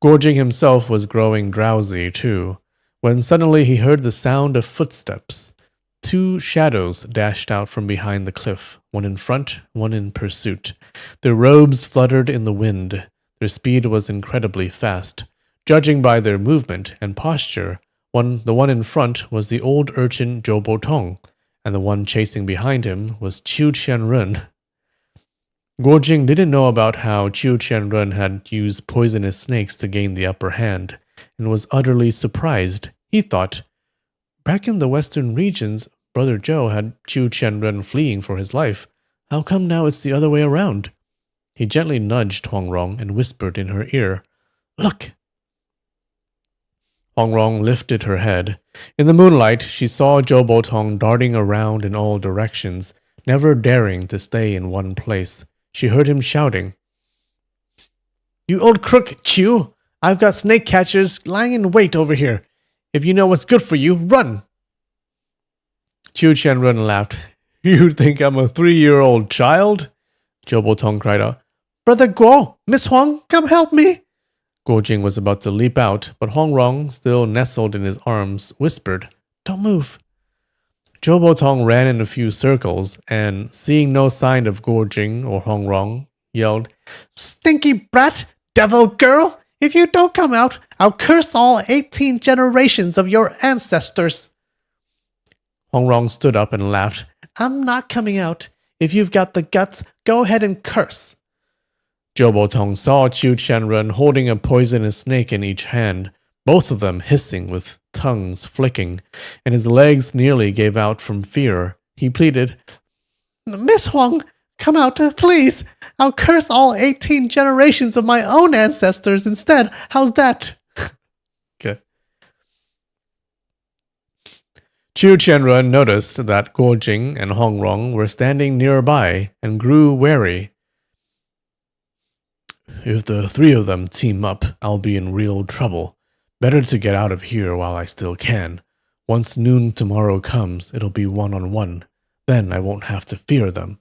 Speaker 1: Guo Jing himself was growing drowsy too, when suddenly he heard the sound of footsteps. 2 shadows dashed out from behind the cliff, one in front, one in pursuit. Their robes fluttered in the wind. Their speed was incredibly fast. Judging by their movement and posture, the one in front was the old urchin Zhou Botong, and the one chasing behind him was Qiu Qianrun. Guo Jing didn't know about how Qiu Qianrun had used poisonous snakes to gain the upper hand, and was utterly surprised. He thought, back in the western regions, Brother Zhou had Qiu Qianrun fleeing for his life. How come now it's the other way around? He gently nudged Hongrong and whispered in her ear, "Look!" Hongrong lifted her head. In the moonlight, she saw Zhou Botong darting around in all directions, never daring to stay in one place. She heard him shouting, "You old crook, Qiu! I've got snake catchers lying in wait over here. If you know what's good for you, run!" Qiu Qianrun laughed. "You think I'm a 3-year-old child?" Zhou Botong cried out, "Brother Guo, Miss Huang, come help me!" Guo Jing was about to leap out, but Hongrong, still nestled in his arms, whispered, "Don't move." Zhou Botong ran in a few circles, and, seeing no sign of Guo Jing or Hongrong, yelled, "Stinky brat! Devil girl! If you don't come out, I'll curse all 18 generations of your ancestors!" Hongrong stood up and laughed. "I'm not coming out. If you've got the guts, go ahead and curse." Zhou Botong saw Qiu Qianrun holding a poisonous snake in each hand, both of them hissing with tongues flicking, and his legs nearly gave out from fear. He pleaded, "Miss Huang, come out, please. I'll curse all 18 generations of my own ancestors instead. How's that?" Okay. Qiu Qianrun noticed that Guo Jing and Hongrong were standing nearby and grew wary. "If the 3 of them team up, I'll be in real trouble. Better to get out of here while I still can. Once noon tomorrow comes, it'll be 1-on-1. Then I won't have to fear them."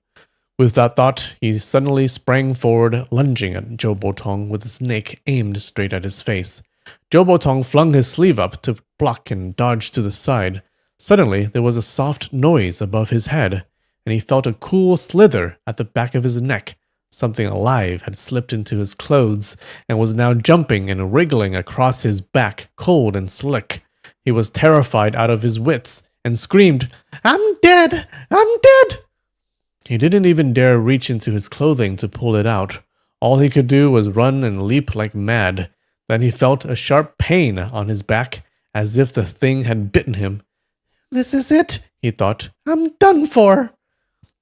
Speaker 1: With that thought, he suddenly sprang forward, lunging at Zhou Botong with the snake aimed straight at his face. Zhou Botong flung his sleeve up to block and dodge to the side. Suddenly, there was a soft noise above his head, and he felt a cool slither at the back of his neck. Something alive had slipped into his clothes and was now jumping and wriggling across his back, cold and slick. He was terrified out of his wits and screamed, "I'm dead! I'm dead!" He didn't even dare reach into his clothing to pull it out. All he could do was run and leap like mad. Then he felt a sharp pain on his back, as if the thing had bitten him. "This is it," he thought. "I'm done for."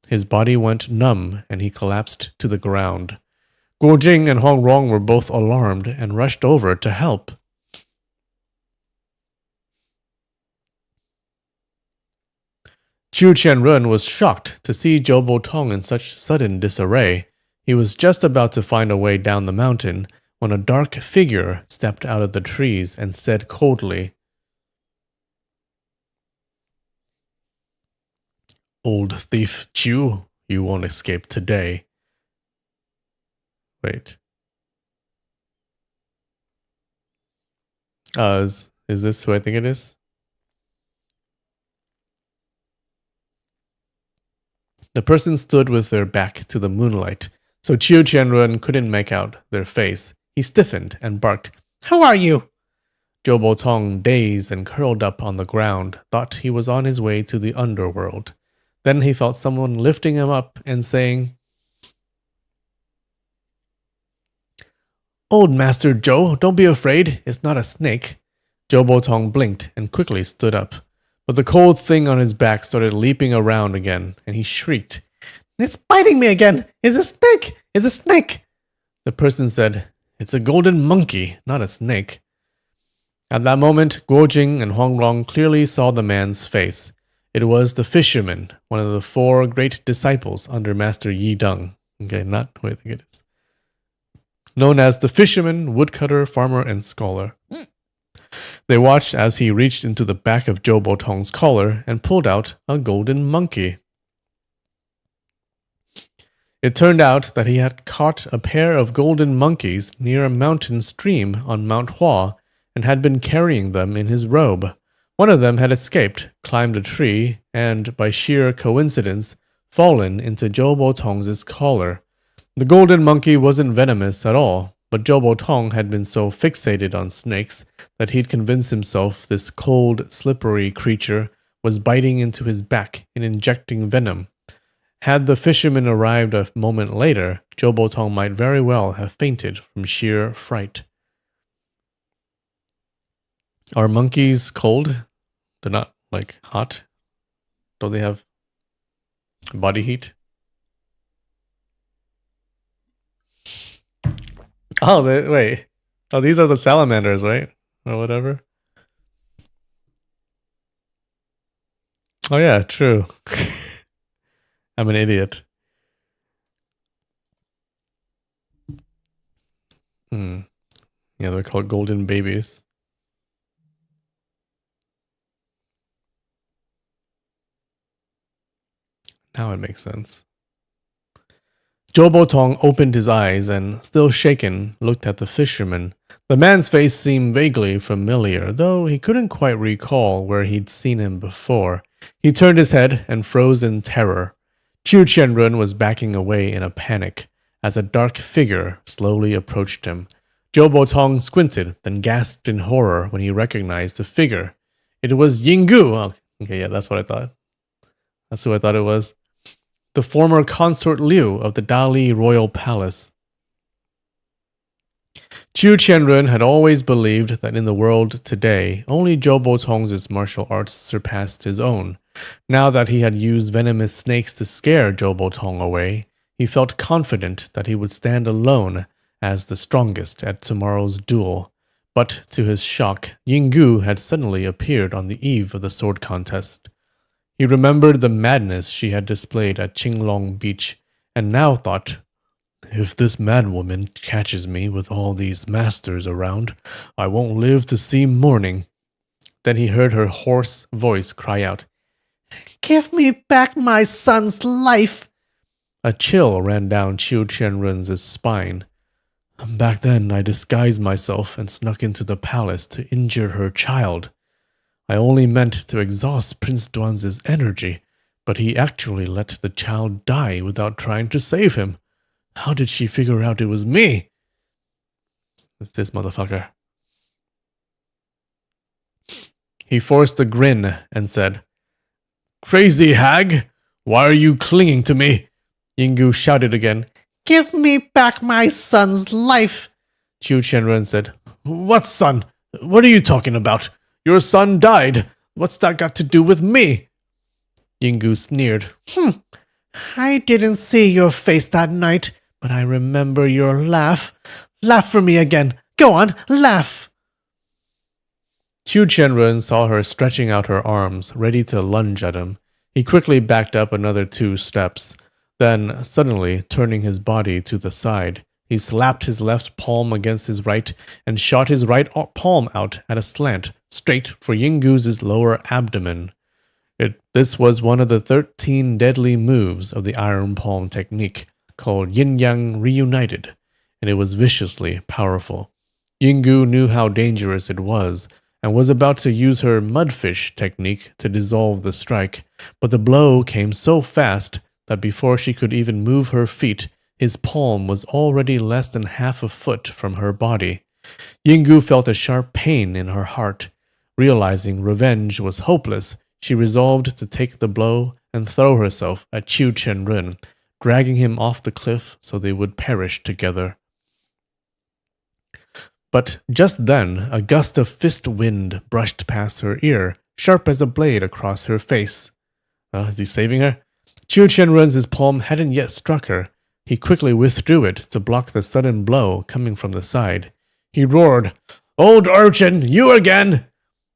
Speaker 1: His body went numb, and he collapsed to the ground. Guo Jing and Hongrong were both alarmed and rushed over to help. Qiu Qianrun was shocked to see Zhou Botong in such sudden disarray. He was just about to find a way down the mountain when a dark figure stepped out of the trees and said coldly, "Old thief Qiu, you won't escape today." Wait. Is this who I think it is? The person stood with their back to the moonlight, so Qiu Qianrun couldn't make out their face. He stiffened and barked, "Who are you?" Zhou Botong, dazed and curled up on the ground, thought he was on his way to the underworld. Then he felt someone lifting him up and saying, "Old Master Zhou, don't be afraid. It's not a snake." Zhou Botong blinked and quickly stood up. But the cold thing on his back started leaping around again, and he shrieked, "It's biting me again! It's a snake! It's a snake!" The person said, "It's a golden monkey, not a snake." At that moment, Guo Jing and Hongrong clearly saw the man's face. It was the fisherman, one of the 4 great disciples under Master Yi Deng. Okay, not who I think it is. Known as the fisherman, woodcutter, farmer, and scholar. They watched as he reached into the back of Zhou Botong's collar and pulled out a golden monkey. It turned out that he had caught a pair of golden monkeys near a mountain stream on Mount Hua and had been carrying them in his robe. One of them had escaped, climbed a tree, and, by sheer coincidence, fallen into Zhou Botong's collar. The golden monkey wasn't venomous at all, but Zhou Botong had been so fixated on snakes that he'd convinced himself this cold, slippery creature was biting into his back and injecting venom. Had the fisherman arrived a moment later, Zhou Botong might very well have fainted from sheer fright. Are monkeys cold? They're not, like, hot? Don't they have body heat? Oh, wait. Oh, these are the salamanders, right? Or whatever. Oh, yeah, true. I'm an idiot. Yeah, they're called golden babies. Now it makes sense. Zhou Botong opened his eyes and, still shaken, looked at the fisherman. The man's face seemed vaguely familiar, though he couldn't quite recall where he'd seen him before. He turned his head and froze in terror. Chu Qianrun was backing away in a panic as a dark figure slowly approached him. Zhou Botong squinted, then gasped in horror when he recognized the figure. It was Yinggu. Oh, okay, yeah, that's what I thought. That's who I thought it was. The former consort Liu of the Dali royal palace. Chu Qianrun had always believed that in the world today, only Zhou Botong's martial arts surpassed his own. Now that he had used venomous snakes to scare Zhou Botong away, he felt confident that he would stand alone as the strongest at tomorrow's duel. But to his shock, Yinggu had suddenly appeared on the eve of the sword contest. He remembered the madness she had displayed at Qinglong Beach, and now thought, if this madwoman catches me with all these masters around, I won't live to see morning. Then he heard her hoarse voice cry out, "Give me back my son's life!" A chill ran down Chu Qianrun's spine. Back then, I disguised myself and snuck into the palace to injure her child. I only meant to exhaust Prince Duan's energy, but he actually let the child die without trying to save him. How did she figure out it was me? It's this motherfucker. He forced a grin and said, "Crazy hag, why are you clinging to me?" Yinggu shouted again, "Give me back my son's life!" Chu Qianrun said, "What son? What are you talking about? Your son died. What's that got to do with me?" Yinggu sneered. I didn't see your face that night, but I remember your laugh. Laugh for me again. Go on, laugh. Chu Qianrun saw her stretching out her arms, ready to lunge at him. He quickly backed up another 2 steps. Then, suddenly, turning his body to the side, he slapped his left palm against his right and shot his right palm out at a slant, straight for Yinggu's lower abdomen. This was one of the 13 deadly moves of the Iron Palm technique, called Yin-Yang Reunited, and it was viciously powerful. Yinggu knew how dangerous it was, and was about to use her mudfish technique to dissolve the strike, but the blow came so fast that before she could even move her feet, his palm was already less than half a foot from her body. Yinggu felt a sharp pain in her heart. Realizing revenge was hopeless, she resolved to take the blow and throw herself at Chu Qianrun, dragging him off the cliff so they would perish together. But just then, a gust of fist wind brushed past her ear, sharp as a blade across her face. Is he saving her? Chu Qianrun's palm hadn't yet struck her. He quickly withdrew it to block the sudden blow coming from the side. He roared, "Old urchin, you again!"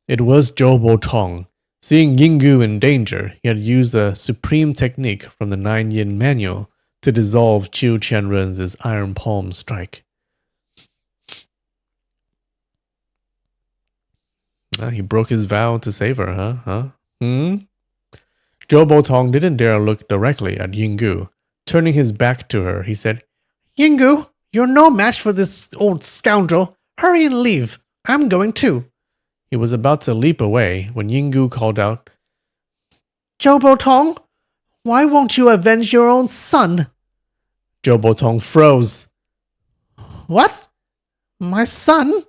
Speaker 1: It was Zhou Botong. Seeing Yinggu in danger, he had used a supreme technique from the 9-yin manual to dissolve Chu Qianrun's iron palm strike. He broke his vow to save her, huh? Zhou Botong didn't dare look directly at Yinggu. Turning his back to her, he said, "Yinggu, you're no match for this old scoundrel. Hurry and leave. I'm going too." He was about to leap away when Yinggu called out, "Zhou Botong, why won't you avenge your own son?" Zhou Botong froze. "What? My son?"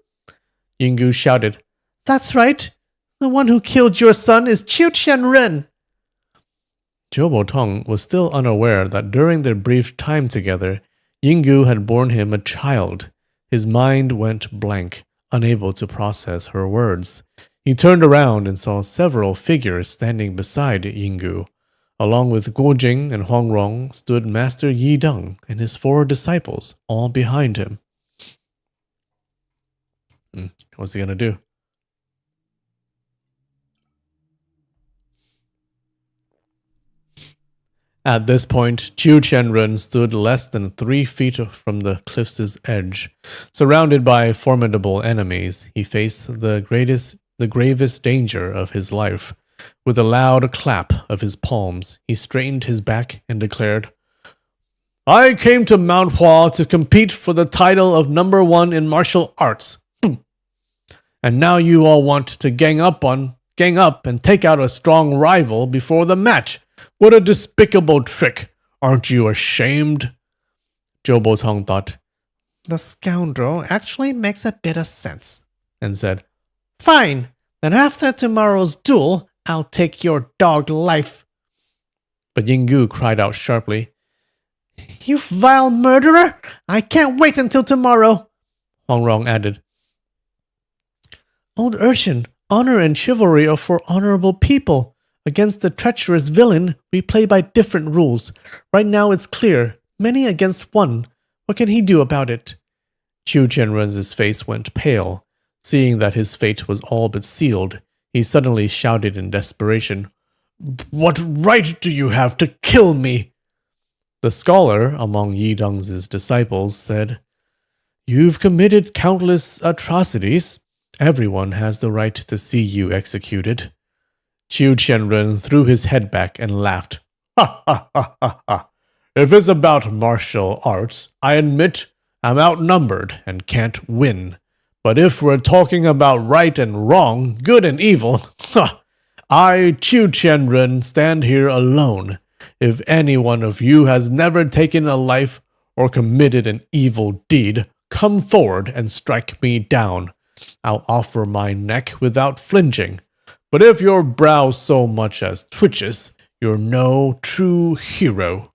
Speaker 1: Yinggu shouted. "That's right. The one who killed your son is Chu Qianrun." Zhou Botong was still unaware that during their brief time together, Yinggu had borne him a child. His mind went blank, unable to process her words. He turned around and saw several figures standing beside Yinggu. Along with Guo Jing and Huang Rong stood Master Yi Deng and his 4 disciples, all behind him. What's he gonna do? At this point, Qiu Qianren stood less than 3 feet from the cliff's edge. Surrounded by formidable enemies, he faced the gravest danger of his life. With a loud clap of his palms, he straightened his back and declared, "I came to Mount Hua to compete for the title of number 1 in martial arts. And now you all want to gang up and take out a strong rival before the match. What a despicable trick! Aren't you ashamed?" Zhou Botong thought, "The scoundrel actually makes a bit of sense," and said, "Fine, then after tomorrow's duel, I'll take your dog life." But Yinggu cried out sharply, "You vile murderer! I can't wait until tomorrow." Huang Rong added, "Old urchin, honor and chivalry are for honorable people. Against the treacherous villain, we play by different rules. Right now it's clear, many against 1. What can he do about it?" Qiu Qianren's face went pale. Seeing that his fate was all but sealed, he suddenly shouted in desperation, "What right do you have to kill me?" The scholar among Yi Deng's disciples said, "You've committed countless atrocities. Everyone has the right to see you executed." Qiu Qianren threw his head back and laughed. "Ha ha ha ha ha! If it's about martial arts, I admit I'm outnumbered and can't win. But if we're talking about right and wrong, good and evil, I, Qiu Qianren, stand here alone. If any one of you has never taken a life or committed an evil deed, come forward and strike me down. I'll offer my neck without flinching. But if your brow so much as twitches, you're no true hero."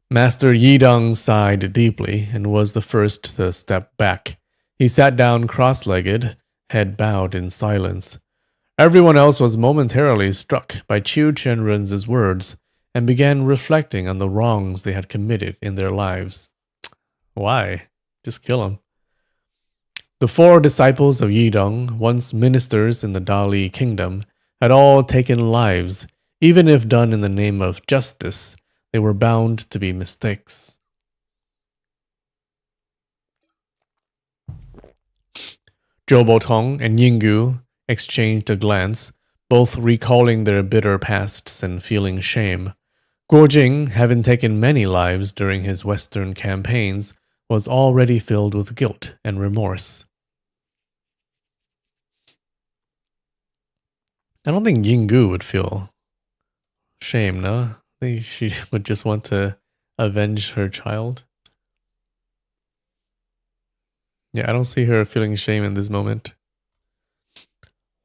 Speaker 1: Master Yi Deng sighed deeply and was the first to step back. He sat down cross-legged, head bowed in silence. Everyone else was momentarily struck by Qiu Qianren's words and began reflecting on the wrongs they had committed in their lives. Why? Just kill him. The 4 disciples of Yi Deng, once ministers in the Dali kingdom, had all taken lives. Even if done in the name of justice, they were bound to be mistakes. Zhou Botong and Yinggu exchanged a glance, both recalling their bitter pasts and feeling shame. Guo Jing, having taken many lives during his western campaigns, was already filled with guilt and remorse. I don't think Yinggu would feel shame, no? I think she would just want to avenge her child. Yeah, I don't see her feeling shame in this moment.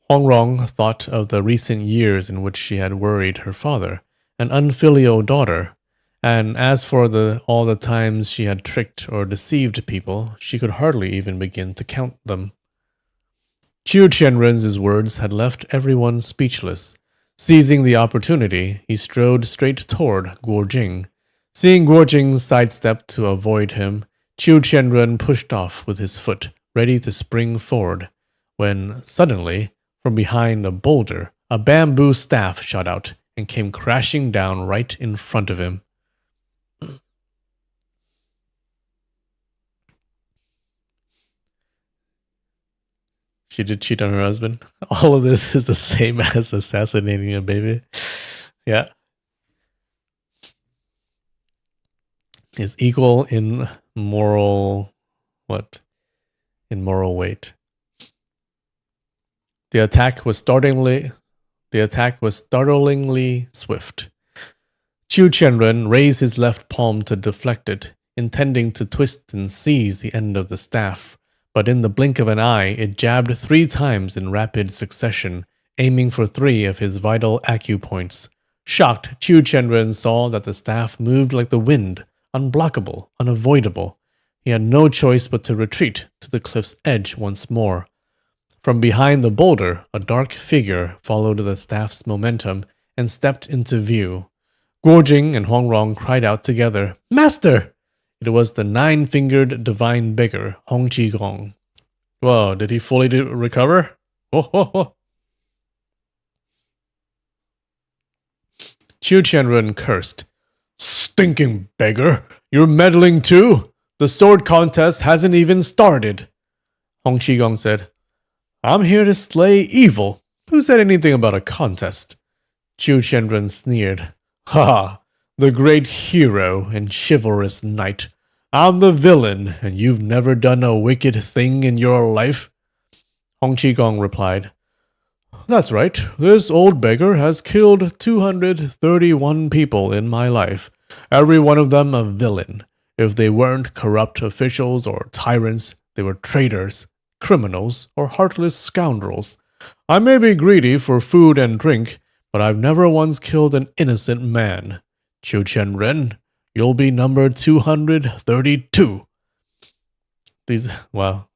Speaker 1: Huang Rong thought of the recent years in which she had worried her father, an unfilial daughter, and as for all the times she had tricked or deceived people, she could hardly even begin to count them. Qiu Qianren's words had left everyone speechless. Seizing the opportunity, he strode straight toward Guo Jing. Seeing Guo Jing sidestep to avoid him, Qiu Qianren pushed off with his foot, ready to spring forward, when suddenly, from behind a boulder, a bamboo staff shot out and came crashing down right in front of him. She did cheat on her husband. All of this is the same as assassinating a baby. Yeah. Is equal in moral... what? In moral weight. The attack was startlingly swift. Qiu Qianren raised his left palm to deflect it, intending to twist and seize the end of the staff. But in the blink of an eye, it jabbed 3 times in rapid succession, aiming for 3 of his vital acupoints. Shocked, Chu Chenren saw that the staff moved like the wind, unblockable, unavoidable. He had no choice but to retreat to the cliff's edge once more. From behind the boulder, a dark figure followed the staff's momentum and stepped into view. Guojing and Hongrong cried out together, "Master!" It was the 9-fingered divine beggar, Hong Qigong. Whoa, did he fully recover? Oh, ho, ho. Chu Qianrun cursed. "Stinking beggar! You're meddling too? The sword contest hasn't even started." Hong Qigong said, "I'm here to slay evil. Who said anything about a contest?" Chu Qianrun sneered. "Ha! The great hero and chivalrous knight. I'm the villain, and you've never done a wicked thing in your life?" Hong Qigong replied, "That's right. This old beggar has killed 231 people in my life, every one of them a villain. If they weren't corrupt officials or tyrants, they were traitors, criminals, or heartless scoundrels. I may be greedy for food and drink, but I've never once killed an innocent man. Chu Chen-ren, you'll be number 232. Wow,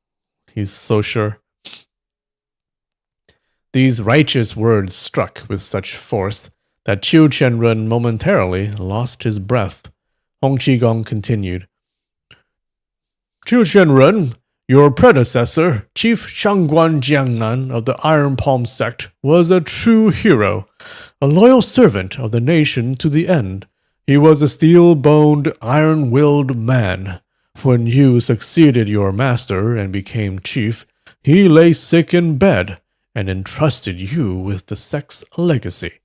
Speaker 1: he's so sure. These righteous words struck with such force that Chu Chen-run momentarily lost his breath. Hong Qigong continued. "Chu Chen-run, your predecessor, Chief Shangguan Jiangnan of the Iron Palm sect, was a true hero, a loyal servant of the nation to the end. He was a steel-boned, iron-willed man. When you succeeded your master and became chief, he lay sick in bed and entrusted you with the sect's legacy.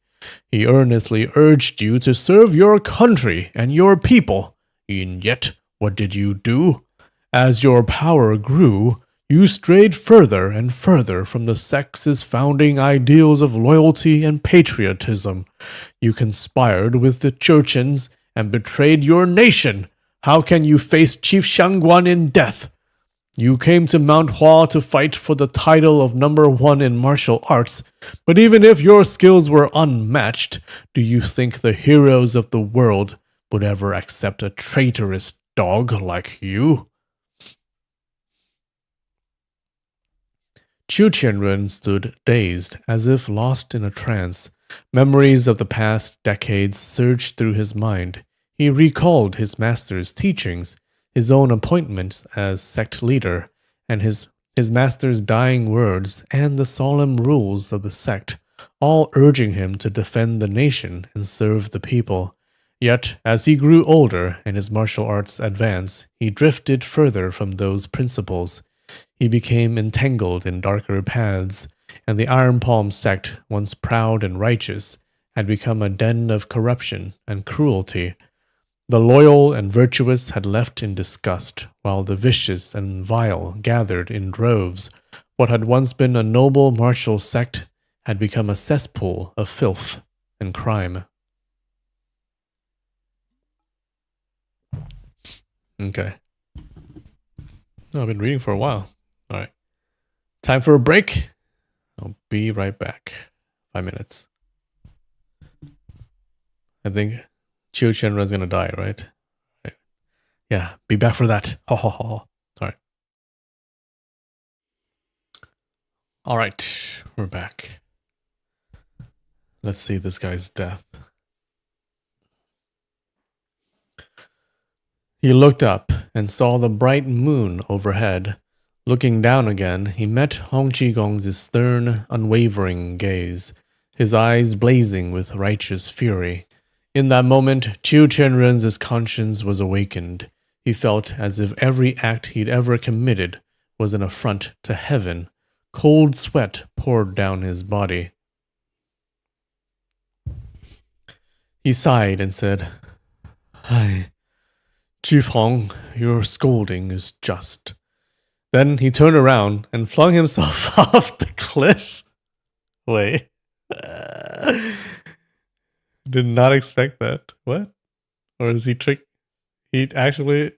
Speaker 1: He earnestly urged you to serve your country and your people. And yet, what did you do? As your power grew, you strayed further and further from the sect's founding ideals of loyalty and patriotism. You conspired with the Churchens and betrayed your nation. How can you face Chief Shangguan in death? You came to Mount Hua to fight for the title of number 1 in martial arts, but even if your skills were unmatched, do you think the heroes of the world would ever accept a traitorous dog like you?" Chu Qianrun stood dazed, as if lost in a trance. Memories of the past decades surged through his mind. He recalled his master's teachings, his own appointments as sect leader, and his master's dying words and the solemn rules of the sect, all urging him to defend the nation and serve the people. Yet, as he grew older and his martial arts advanced, he drifted further from those principles. He became entangled in darker paths, and the Iron Palm sect, once proud and righteous, had become a den of corruption and cruelty. The loyal and virtuous had left in disgust, while the vicious and vile gathered in droves. What had once been a noble martial sect had become a cesspool of filth and crime. Okay. No, I've been reading for a while. All right. Time for a break. I'll be right back. 5 minutes. I think Chiu Chen-run's gonna die, right? Yeah, be back for that. Ha ha ha. Alright. Alright, we're back. Let's see this guy's death. He looked up and saw the bright moon overhead. Looking down again, he met Hong Qigong's stern, unwavering gaze, his eyes blazing with righteous fury. In that moment, Chiu Chen-run's conscience was awakened. He felt as if every act he'd ever committed was an affront to heaven. Cold sweat poured down his body. He sighed and said, "Hi, Chief Hong, your scolding is just." Then he turned around and flung himself off the cliff. Wait. Did not expect that. What? Or is he trick? He actually...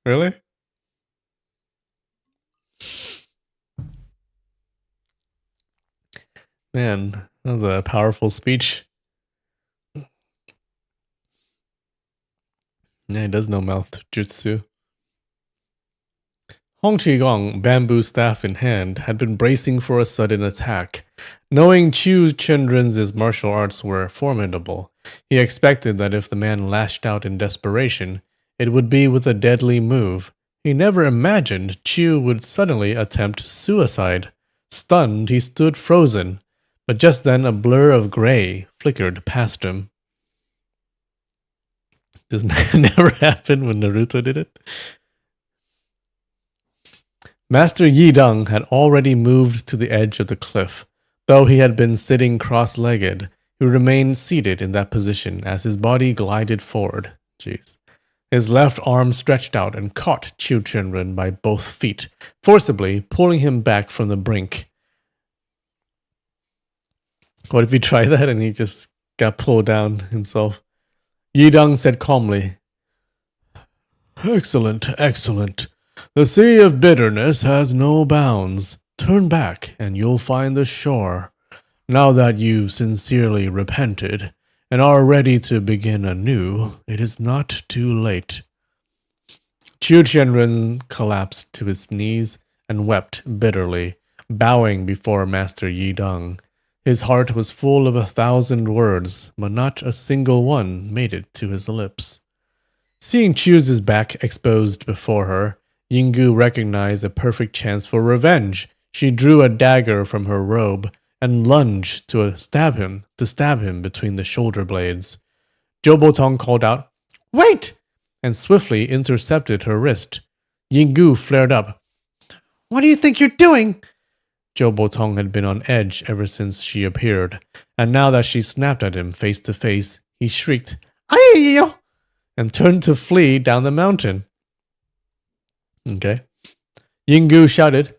Speaker 1: Really? Man, that was a powerful speech. Yeah, he does know mouth jutsu. Hong Qigong, bamboo staff in hand, had been bracing for a sudden attack. Knowing Chu Chenren's martial arts were formidable, he expected that if the man lashed out in desperation, it would be with a deadly move. He never imagined Chu would suddenly attempt suicide. Stunned, he stood frozen, but just then a blur of gray flickered past him. This never happened when Naruto did it. Master Yi Deng had already moved to the edge of the cliff. Though he had been sitting cross-legged, he remained seated in that position as his body glided forward. Jeez. His left arm stretched out and caught Chu Chenren by both feet, forcibly pulling him back from the brink. What if he tried that and he just got pulled down himself? Yi Deng said calmly, "Excellent, excellent. The sea of bitterness has no bounds. Turn back and you'll find the shore. Now that you've sincerely repented and are ready to begin anew, it is not too late." Chu Qianren collapsed to his knees and wept bitterly, bowing before Master Yi Deng. His heart was full of 1,000 words, but not a single one made it to his lips. Seeing Chu's back exposed before her, Yinggu recognized a perfect chance for revenge. She drew a dagger from her robe and lunged to stab him between the shoulder blades. Zhou Botong called out, "Wait!" and swiftly intercepted her wrist. Yinggu flared up. "What do you think you're doing?" Zhou Botong had been on edge ever since she appeared, and now that she snapped at him face to face, he shrieked, "Ay!" and turned to flee down the mountain. Okay. Yinggu shouted,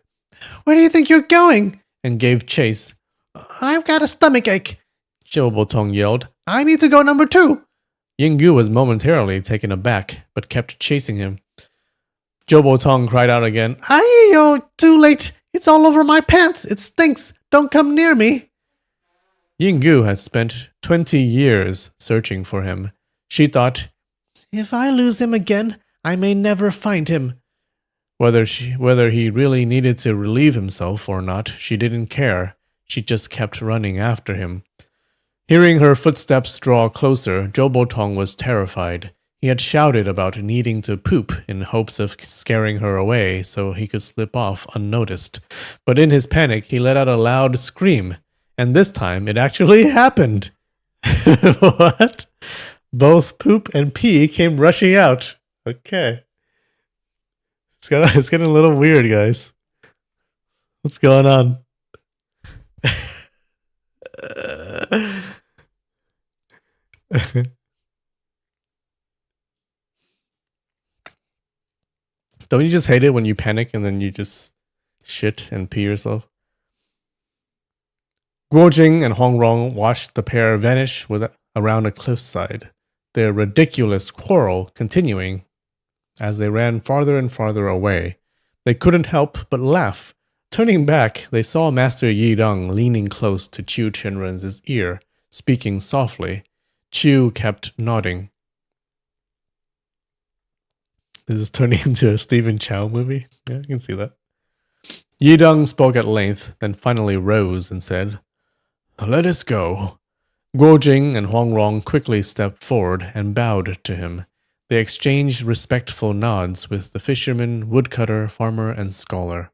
Speaker 1: "Where do you think you're going?" and gave chase. "I've got a stomachache," Zhou Botong yelled. "I need to go number 2. Yinggu was momentarily taken aback, but kept chasing him. Zhou Botong cried out again, "Ay, too late. It's all over my pants. It stinks. Don't come near me." Yinggu had spent 20 years searching for him. She thought, "If I lose him again, I may never find him." Whether he really needed to relieve himself or not, she didn't care. She just kept running after him. Hearing her footsteps draw closer, Zhou Botong was terrified. He had shouted about needing to poop in hopes of scaring her away so he could slip off unnoticed. But in his panic, he let out a loud scream. And this time, it actually happened. What? Both poop and pee came rushing out. Okay. It's getting a little weird, guys. What's going on? Don't you just hate it when you panic and then you just shit and pee yourself? Guojing and Hongrong watched the pair vanish around a cliffside, their ridiculous quarrel continuing as they ran farther and farther away. They couldn't help but laugh. Turning back, they saw Master Yi Deng leaning close to Chu Chenren's ear, speaking softly. Chu kept nodding. This is turning into a Stephen Chow movie. Yeah, I can see that. Yi Deng spoke at length, then finally rose and said, "Let us go." Guojing and Hongrong quickly stepped forward and bowed to him. They exchanged respectful nods with the fisherman, woodcutter, farmer, and scholar.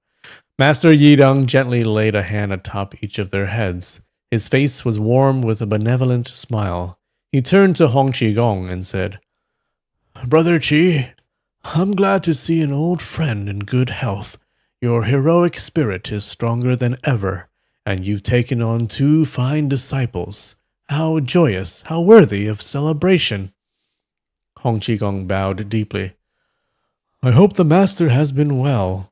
Speaker 1: Master Yi Deng gently laid a hand atop each of their heads. His face was warm with a benevolent smile. He turned to Hong Qigong and said, "Brother Qi, I'm glad to see an old friend in good health. Your heroic spirit is stronger than ever, and you've taken on 2 fine disciples. How joyous, how worthy of celebration." Hong Qigong bowed deeply. "I hope the master has been well."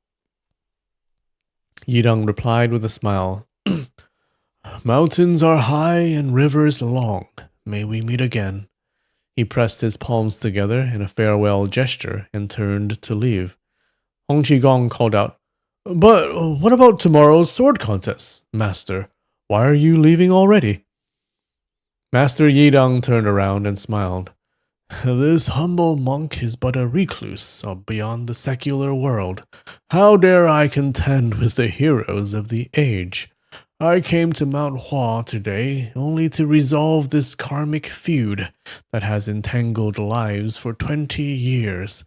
Speaker 1: Yi Deng replied with a smile, "Mountains are high and rivers long. May we meet again." He pressed his palms together in a farewell gesture and turned to leave. Hong Qigong called out, "But what about tomorrow's sword contest, master? Why are you leaving already? Master Yidong turned around and smiled. This humble monk is but a recluse beyond the secular world. How dare I contend with the heroes of the age? I came to Mount Hua today only to resolve this karmic feud that has entangled lives for 20 years.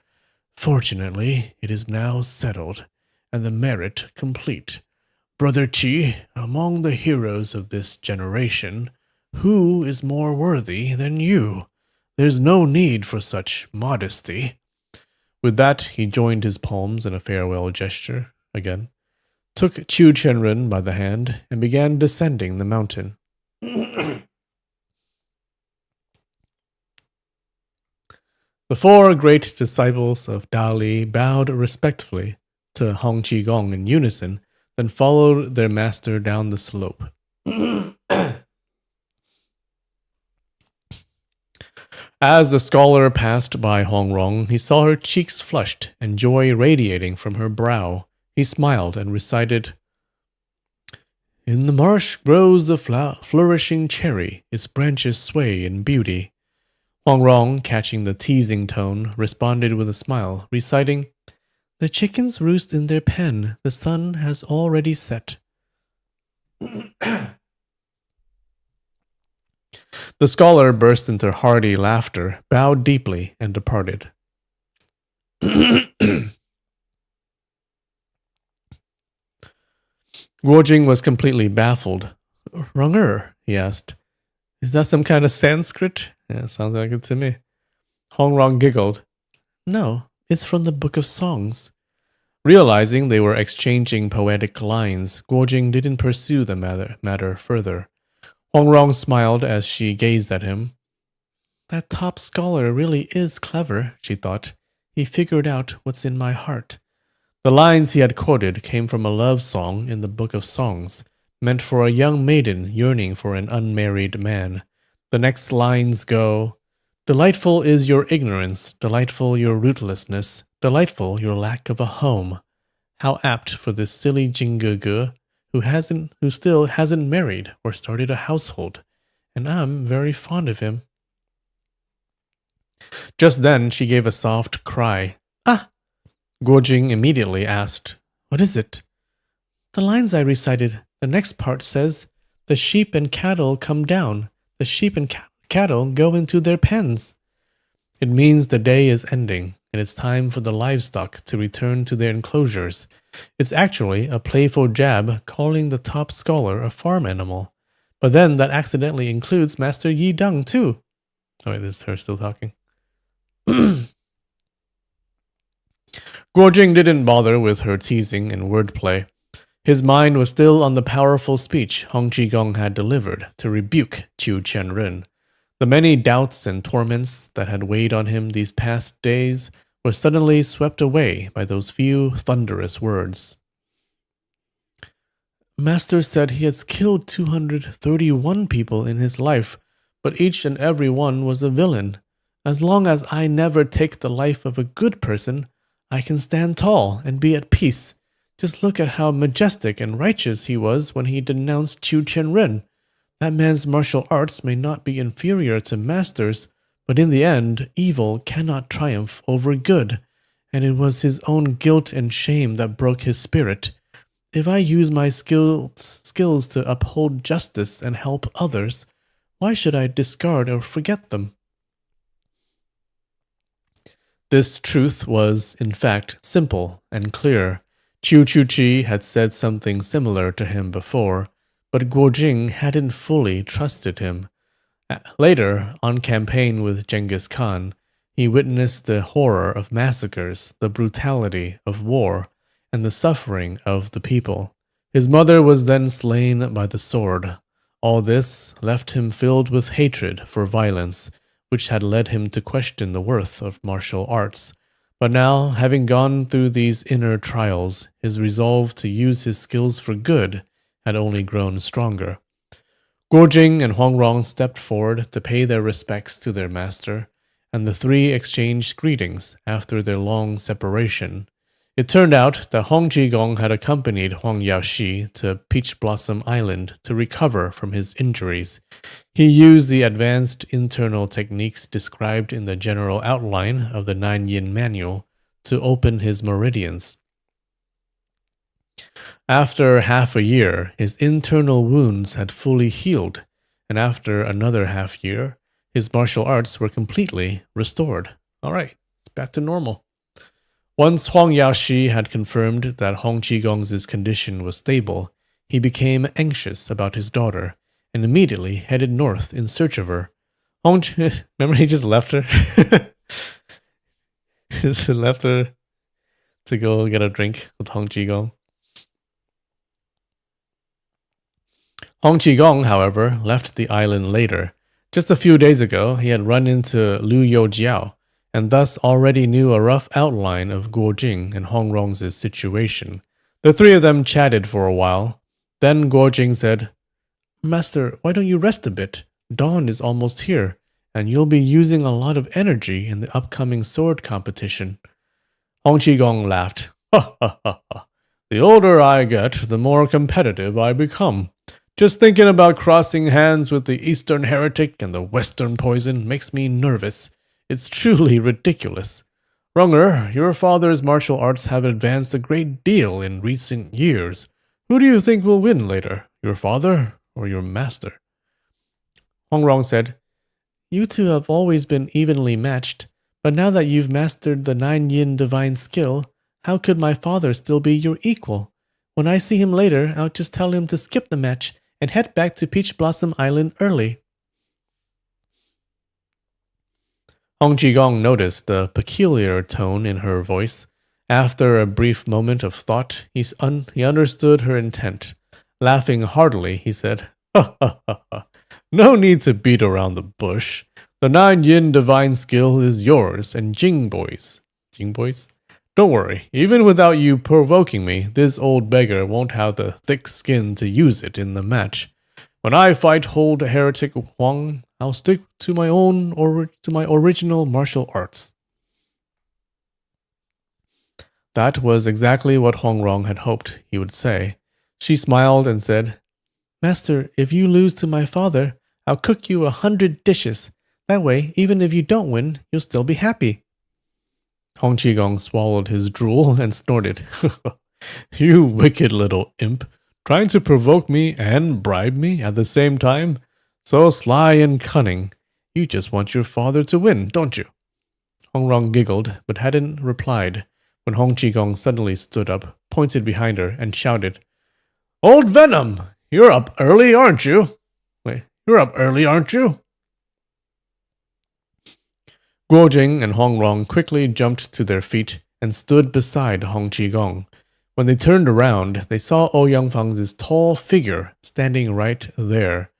Speaker 1: Fortunately, it is now settled, and the merit complete. Brother Chi, among the heroes of this generation, who is more worthy than you? There's no need for such modesty. With that, he joined his palms in a farewell gesture again, took Chu Chenren by the hand, and began descending the mountain. The four great disciples of Dali bowed respectfully to Hong Qigong in unison, then followed their master down the slope. As the scholar passed by Hong Rong, he saw her cheeks flushed and joy radiating from her brow. He smiled and recited, In the marsh grows the flourishing cherry, its branches sway in beauty. Hong Rong, catching the teasing tone, responded with a smile, reciting, The chickens roost in their pen, the sun has already set. The scholar burst into hearty laughter, bowed deeply, and departed. Guojing was completely baffled. Runger, he asked. Is that some kind of Sanskrit? Yeah, sounds like it to me. Hong Rong giggled. No, it's from the Book of Songs. Realizing they were exchanging poetic lines, Guojing didn't pursue the matter further. Hong Rong smiled as she gazed at him. That top scholar really is clever, she thought. He figured out what's in my heart. The lines he had quoted came from a love song in the Book of Songs, meant for a young maiden yearning for an unmarried man. The next lines go, Delightful is your ignorance, delightful your rootlessness, delightful your lack of a home. How apt for this silly Jingege who still hasn't married or started a household, and I'm very fond of him. Just then she gave a soft cry. Ah! Guojing immediately asked, What is it? The lines I recited, the next part says, The sheep and cattle come down, the sheep and cattle go into their pens. It means the day is ending, and it's time for the livestock to return to their enclosures. It's actually a playful jab calling the top scholar a farm animal. But then that accidentally includes Master Yi Deng too. Oh wait, this is her still talking. Guojing didn't bother with her teasing and wordplay. His mind was still on the powerful speech Hong Qigong had delivered to rebuke Chu Chenren. The many doubts and torments that had weighed on him these past days were suddenly swept away by those few thunderous words. Master said he has killed 231 people in his life, but each and every one was a villain. As long as I never take the life of a good person, I can stand tall and be at peace. Just look at how majestic and righteous he was when he denounced Chu Chenren. That man's martial arts may not be inferior to Master's, but in the end, evil cannot triumph over good, and it was his own guilt and shame that broke his spirit. If I use my skills to uphold justice and help others, why should I discard or forget them? This truth was, in fact, simple and clear. Chu Chuchi had said something similar to him before, but Guojing hadn't fully trusted him. Later, on campaign with Genghis Khan, he witnessed the horror of massacres, the brutality of war, and the suffering of the people. His mother was then slain by the sword. All this left him filled with hatred for violence, which had led him to question the worth of martial arts. But now, having gone through these inner trials, his resolve to use his skills for good had only grown stronger. Guojing and Huangrong stepped forward to pay their respects to their master, and the three exchanged greetings after their long separation. It turned out that Hong Jigong had accompanied Huang Yaoxi to Peach Blossom Island to recover from his injuries. He used the advanced internal techniques described in the general outline of the Nine Yin Manual to open his meridians. After half a year, his internal wounds had fully healed, and after another half year, his martial arts were completely restored. All right, it's back to normal. Once Huang Yaoxi had confirmed that Hong Qigong's condition was stable, he became anxious about his daughter and immediately headed north in search of her. Remember he just left her? Just left her to go get a drink with Hong Qigong. Hong Qigong, however, left the island later. Just a few days ago, he had run into Liu Youjiao, and thus already knew a rough outline of Guo Jing and Hong Rong's situation. The three of them chatted for a while. Then Guo Jing said, "Master, why don't you rest a bit? Dawn is almost here, and you'll be using a lot of energy in the upcoming sword competition." Hong Qigong laughed. "Ha ha ha ha. The older I get, the more competitive I become. Just thinking about crossing hands with the Eastern Heretic and the Western Poison makes me nervous. It's truly ridiculous. Runger, your father's martial arts have advanced a great deal in recent years. Who do you think will win later, your father or your master?" Hong Rong said, "You two have always been evenly matched, but now that you've mastered the Nine Yin divine skill, how could my father still be your equal? When I see him later, I'll just tell him to skip the match and head back to Peach Blossom Island early." Hong Qigong noticed the peculiar tone in her voice. After a brief moment of thought, he understood her intent. Laughing heartily, he said, "Ha ha ha ha. No need to beat around the bush. The Nine Yin divine skill is yours and Jing Boy's. Jing Boy's? Don't worry, even without you provoking me, this old beggar won't have the thick skin to use it in the match. When I fight old heretic Huang, I'll stick to my original martial arts." That was exactly what Hong Rong had hoped he would say. She smiled and said, "Master, if you lose to my father, I'll cook you 100 dishes. That way, even if you don't win, you'll still be happy." Hong Qigong swallowed his drool and snorted. "You wicked little imp, trying to provoke me and bribe me at the same time? So sly and cunning. You just want your father to win, don't you?" Hong Rong giggled, but hadn't replied, when Hong Qigong suddenly stood up, pointed behind her, and shouted, "Old Venom, you're up early, aren't you? You're up early, aren't you?" Guo Jing and Hong Rong quickly jumped to their feet and stood beside Hong Qigong. When they turned around, they saw Ouyang Fang's tall figure standing right there.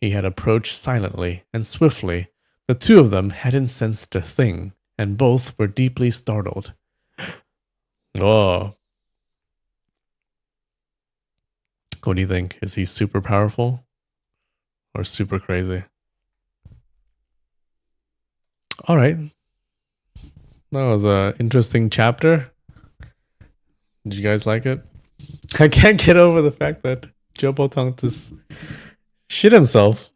Speaker 1: He had approached silently and swiftly. The two of them hadn't sensed a thing, and both were deeply startled. Oh. What do you think? Is he super powerful or super crazy? All right. That was an interesting chapter. Did you guys like it? I can't get over the fact that Zhou Botong just shit himself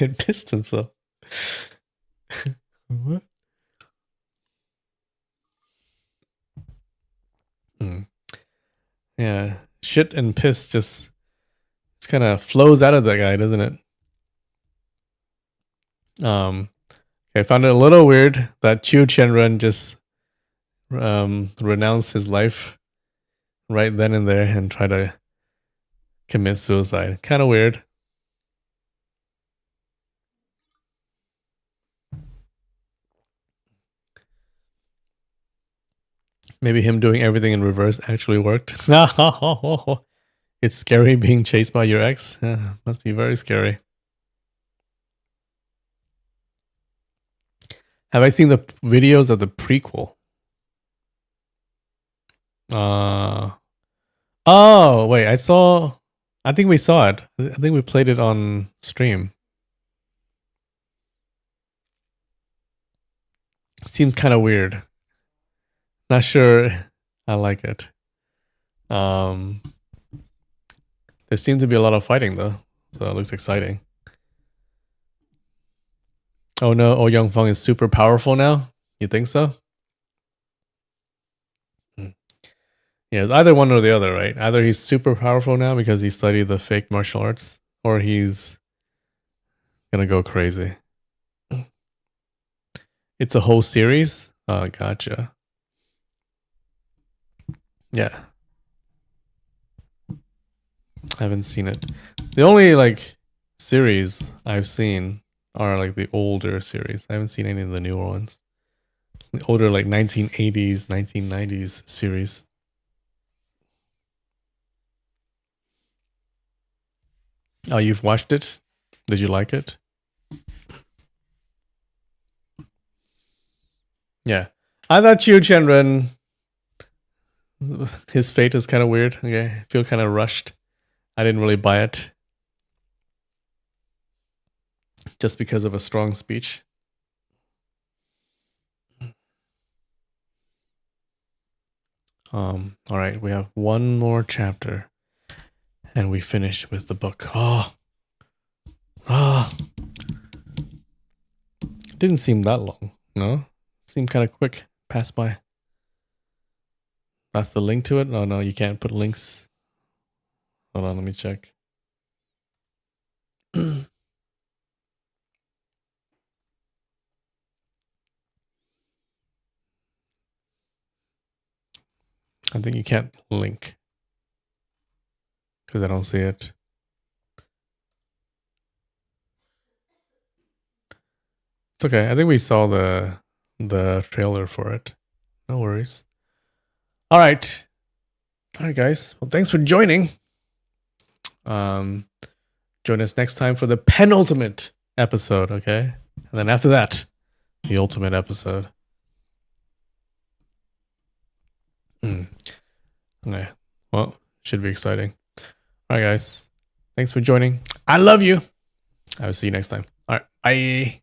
Speaker 1: and pissed himself. What? Yeah, shit and piss just kind of flows out of that guy, doesn't it? I found it a little weird that Qiu Qianren just renounced his life right then and there and try to commit suicide. Kind of weird. Maybe him doing everything in reverse actually worked. It's scary being chased by your ex. Must be very scary. Have I seen the videos of the prequel? Oh, wait, I think we saw it. I think we played it on stream. Seems kind of weird. Not sure I like it. There seems to be a lot of fighting though, so it looks exciting. Oh no, Oh Young Feng is super powerful now? You think so? Yeah, it's either one or the other, right? Either he's super powerful now because he studied the fake martial arts, or he's gonna go crazy. It's a whole series? Oh, gotcha. Yeah. I haven't seen it. The only like series I've seen are like the older series. I haven't seen any of the newer ones. The older like 1980s, 1990s series. Oh, you've watched it? Did you like it? Yeah. I thought Qiu Chenren, his fate is kind of weird. Okay. I feel kind of rushed. I didn't really buy it. Just because of a strong speech. All right, we have one more chapter. And we finish with the book. Didn't seem that long, no? Seemed kind of quick. Pass by. That's the link to it? Oh no, you can't put links. Hold on, let me check. I think you can't link. Because I don't see it. It's okay. I think we saw the trailer for it. No worries. All right. All right, guys. Well, thanks for joining. Join us next time for the penultimate episode, okay? And then after that, the ultimate episode. Okay. Well, should be exciting. All right, guys. Thanks for joining. I love you. I will see you next time. All right. Bye.